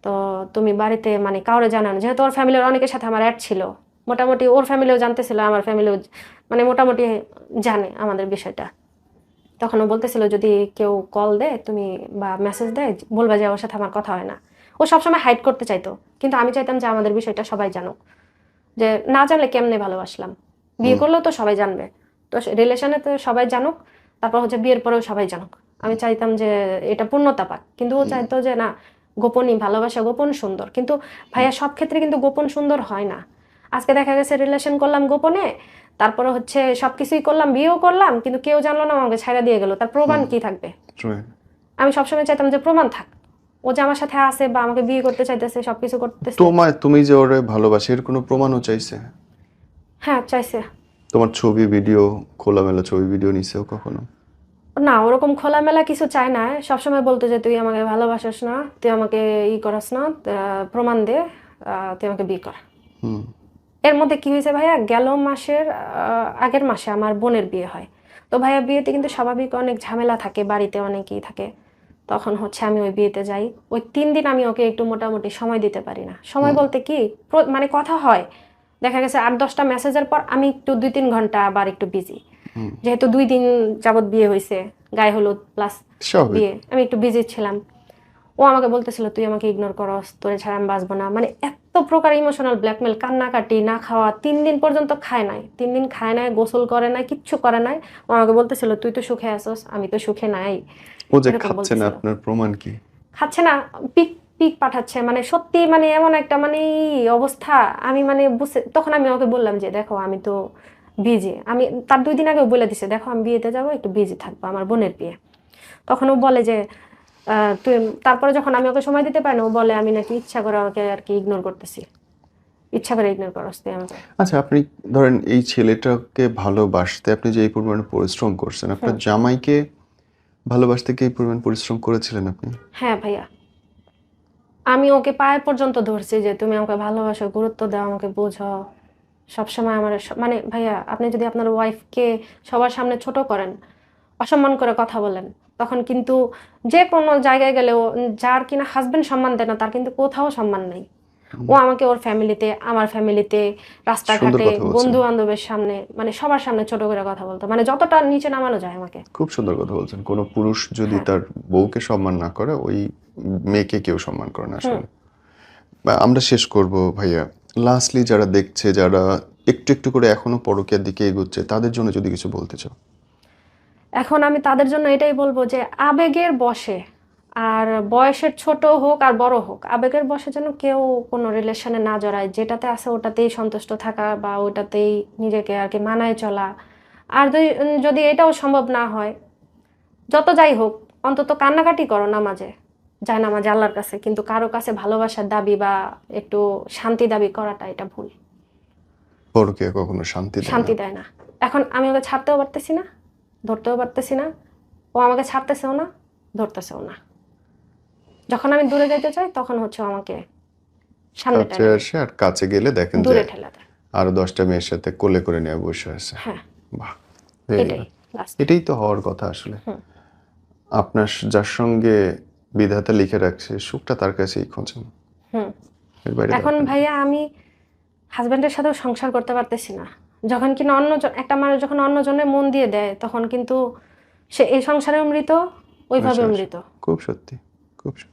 তো তুমি বাড়িতে মানে কাউরে জানানো, যেহেতু ওর ফ্যামিলির অনেকের সাথে আমার অ্যাড ছিল, মোটামুটি ওর ফ্যামিলিও জানতেছিল, আমার ফ্যামিলিও মানে মোটামুটি জানে আমাদের বিষয়টা। তখন ও বলতেছিল যদি কেউ কল দেয় তুমি বা মেসেজ দেয় বলবা যে ওর সাথে আমার কথা হয় না। ও সবসময় হাইড করতে চাইতো, কিন্তু আমি চাইতাম যে আমাদের বিষয়টা সবাই জানুক, যে না জানলে কেমনে ভালোবাসলাম, বিয়ে করলেও তো সবাই জানবে, তো রিলেশনে তো সবাই জানুক, তারপর হচ্ছে বিয়ের পরেও সবাই জানুক। আমি চাইতাম যে এটা পূর্ণতা পাক, কিন্তু ও চাইতো যে না, গোপনই ভালোবাসা, গোপন সুন্দর। কিন্তু ভাইয়া সব ক্ষেত্রে কিন্তু গোপন সুন্দর হয় না। আজকে দেখা গেছে রিলেশন করলাম গোপনে, তারপরে হচ্ছে সবকিছুই করলাম, বিয়েও করলাম, কিন্তু কেউ জানলো না, আমাকে ছাইড়া দিয়ে গেল, তার প্রমাণ কি থাকবে? আমি সবসময় চাইতাম যে প্রমাণ থাক, ও যে আমার সাথে আছে বা আমাকে বিয়ে করতে চাইতেছে, সবকিছু করতেছে। তুমি যে ওরে ভালোবাসে এর কোনো প্রমাণও চাইছে? হ্যাঁ চাইছে। তোমার ছবি ভিডিও, খোলামেলা ছবি ভিডিও নিছেও কখনো? না, ওরকম খোলামেলা কিছু চায় না, সবসময় বলতো যে তুই আমাকে ভালোবাসিস না, তুই আমাকে করাস না, প্রমাণ দে, তুই আমাকে বিয়ে কর। এর মধ্যে কি হয়েছে ভাইয়া, গেল মাসের আগের মাসে আমার বোনের বিয়ে হয়। তো ভাইয়া বিয়েতে কিন্তু স্বাভাবিক অনেক ঝামেলা থাকে, বাড়িতে অনেকেই থাকে। তখন হচ্ছে আমি ওই বিয়েতে যাই, ওই 3 দিন আমি ওকে একটু মোটামুটি সময় দিতে পারি না। সময় বলতে কি, মানে কথা হয়, দেখা গেছে 8-10টা মেসেজের পর আমি একটু 2-3 ঘন্টা আবার একটু বিজি, যেহেতু 2 দিন যাবত বিয়ে হয়েছে, গায়ে হলুদ প্লাস বিয়ে, আমি একটু বিজি ছিলাম। ও আমাকে বলতেছিল তুই আমাকে ইগনোর করস, তোরে ছাড়া আমি বাঁচবো না, মানে এত প্রকার ইমোশনাল ব্ল্যাকমেল, কান্নাকাটি, না খাওয়া, 3 দিন পর্যন্ত খায় নাই, 3 দিন খায় নাই, গোসল করে নাই, কিচ্ছু করে নাই। ও আমাকে বলতেছিল তুই তো সুখে আসস, আমি তো সুখে নাই। ও যে এরকম খাচ্ছে না, বলতেছিল। আপনার প্রমাণ কি? খাচ্ছে না, পিক পিক পাঠাচ্ছে, মানে সত্যি, মানে এমন একটা মানে অবস্থা, আমি মানে বুঝতে, তখন আমি ওকে বললাম যে দেখো আমি তো বিজি, আমি তার 2 দিন আগেও বলে দিছে দেখো আমি বিয়েতে যাবো, একটু বিজি থাকবো, আমার বোনের বিয়ে। তখন ও বলে যে তুই, তারপরে যখন আমি ওকে সময় দিতে পারি না, ও বলে আমি নাকি ইচ্ছা করে ওকে আর কি ইগনোর করতেছি, ইচ্ছা করে ইগনোর করস তুই আমাকে। আচ্ছা, আপনি ধরেন এই ছেলেটাকে ভালোবাসতে আপনি যে এই পরিমাণে পরিশ্রম করছেন, আপনার জামাইকে ভালোবাসতে কি এই পরিমাণ পরিশ্রম করেছিলেন আপনি? হ্যাঁ ভাইয়া, আমি ওকে পায়ে পর্যন্ত ধরছি যে তুমি আমাকে ভালোবাসো, গুরুত্ব দাও, আমাকে বোঝো, সবসময় আমার মানে ভাইয়া, আপনি যদি আপনার ওয়াইফকে সবার সামনে ছোট করেন, অসম্মান করে কথা বলেন, তখন কিন্তু যে কোনো জায়গায় গেলেও, যার কিনা হাজবেন্ড সম্মান দেয় না তার কিন্তু কোথাও সম্মান নেই। ও আমাকে ওর ফ্যামিলিতে, আমার ফ্যামিলিতে, সুন্দর রাস্তাঘাটে, কথা বলছেন। বন্ধু বান্ধবের সামনে, মানে সবার সামনে ছোট করে কথা বলতো, মানে যতটা নিচে নামানো যায় আমাকে। খুব সুন্দর কথা বলছেন। কোনো পুরুষ যদি হ্যাঁ। তার বউকে সম্মান না করে, ওই মেয়েকে কেউ সম্মান করে না হুম। আসলে। আমরা শেষ করব ভাইয়া। লাস্টলি যারা দেখছে, যারা একটু একটু করে এখনো পরকীয়ার দিকে এগোচ্ছে, তাদের জন্য যদি কিছু বলতে চাও? এখন আমি তাদের জন্য এটাই বলবো যে আবেগের বশে আর বয়সের ছোট হোক আর বড় হোক, আবেগের বশে যেন কেউ কোনো রিলেশনে না জড়ায়, যেটাতে আছে ওটাতেই সন্তুষ্ট থাকা বা ওটাতেই নিজেকে আর কি মানায় চলা। আর যদি এটাও সম্ভব না হয়, যত যাই হোক অন্তত কান্নাকাটি করো নামাজে, যায় নামাজে আল্লাহর কাছে, কিন্তু কারো কাছে ভালোবাসার দাবি বা একটু শান্তি দাবি করাটা এটা ভুল। পরকে কখনো শান্তি দেয় না। শান্তি দেয় না। এখন আমি ওকে ছাড়তেও পারতেছি না, ধরতেও পারতেছি না, ও আমাকে ছাড়তেছেও না, ধরতেছেও না। যখন আমি দূরে যেতে চাই তখন হচ্ছে ও আমাকে সামনে কাছে টেনে নেয়, আসে, আর কাছে গেলে দেখেন যে দূরে ঠেলা দেয়। আরো 10টা মেয়ের সাথে কোলে করে নিয়ে বসে আছে। হ্যাঁ, বাহ, very এটাই good. লাস্ট। এটাই তো হওয়ার কথা আসলে। আপনার যার সঙ্গে বিধাতা লিখে রাখছে সুখটা তার কাছেই খোঁজেন, হুম। এর বাইরে এখন দরকার নেই। ভাইয়া আমি হাজব্যান্ডের সাথেও সংসার করতে পারতেছি না। যখন কিনা একটা মানুষ যখন অন্যজনের মন দিয়ে দেয়, তখন কিন্তু সে এই সংসারে মৃত, ওইভাবে আসলে মৃত। খুব সত্যি, খুব সত্যি।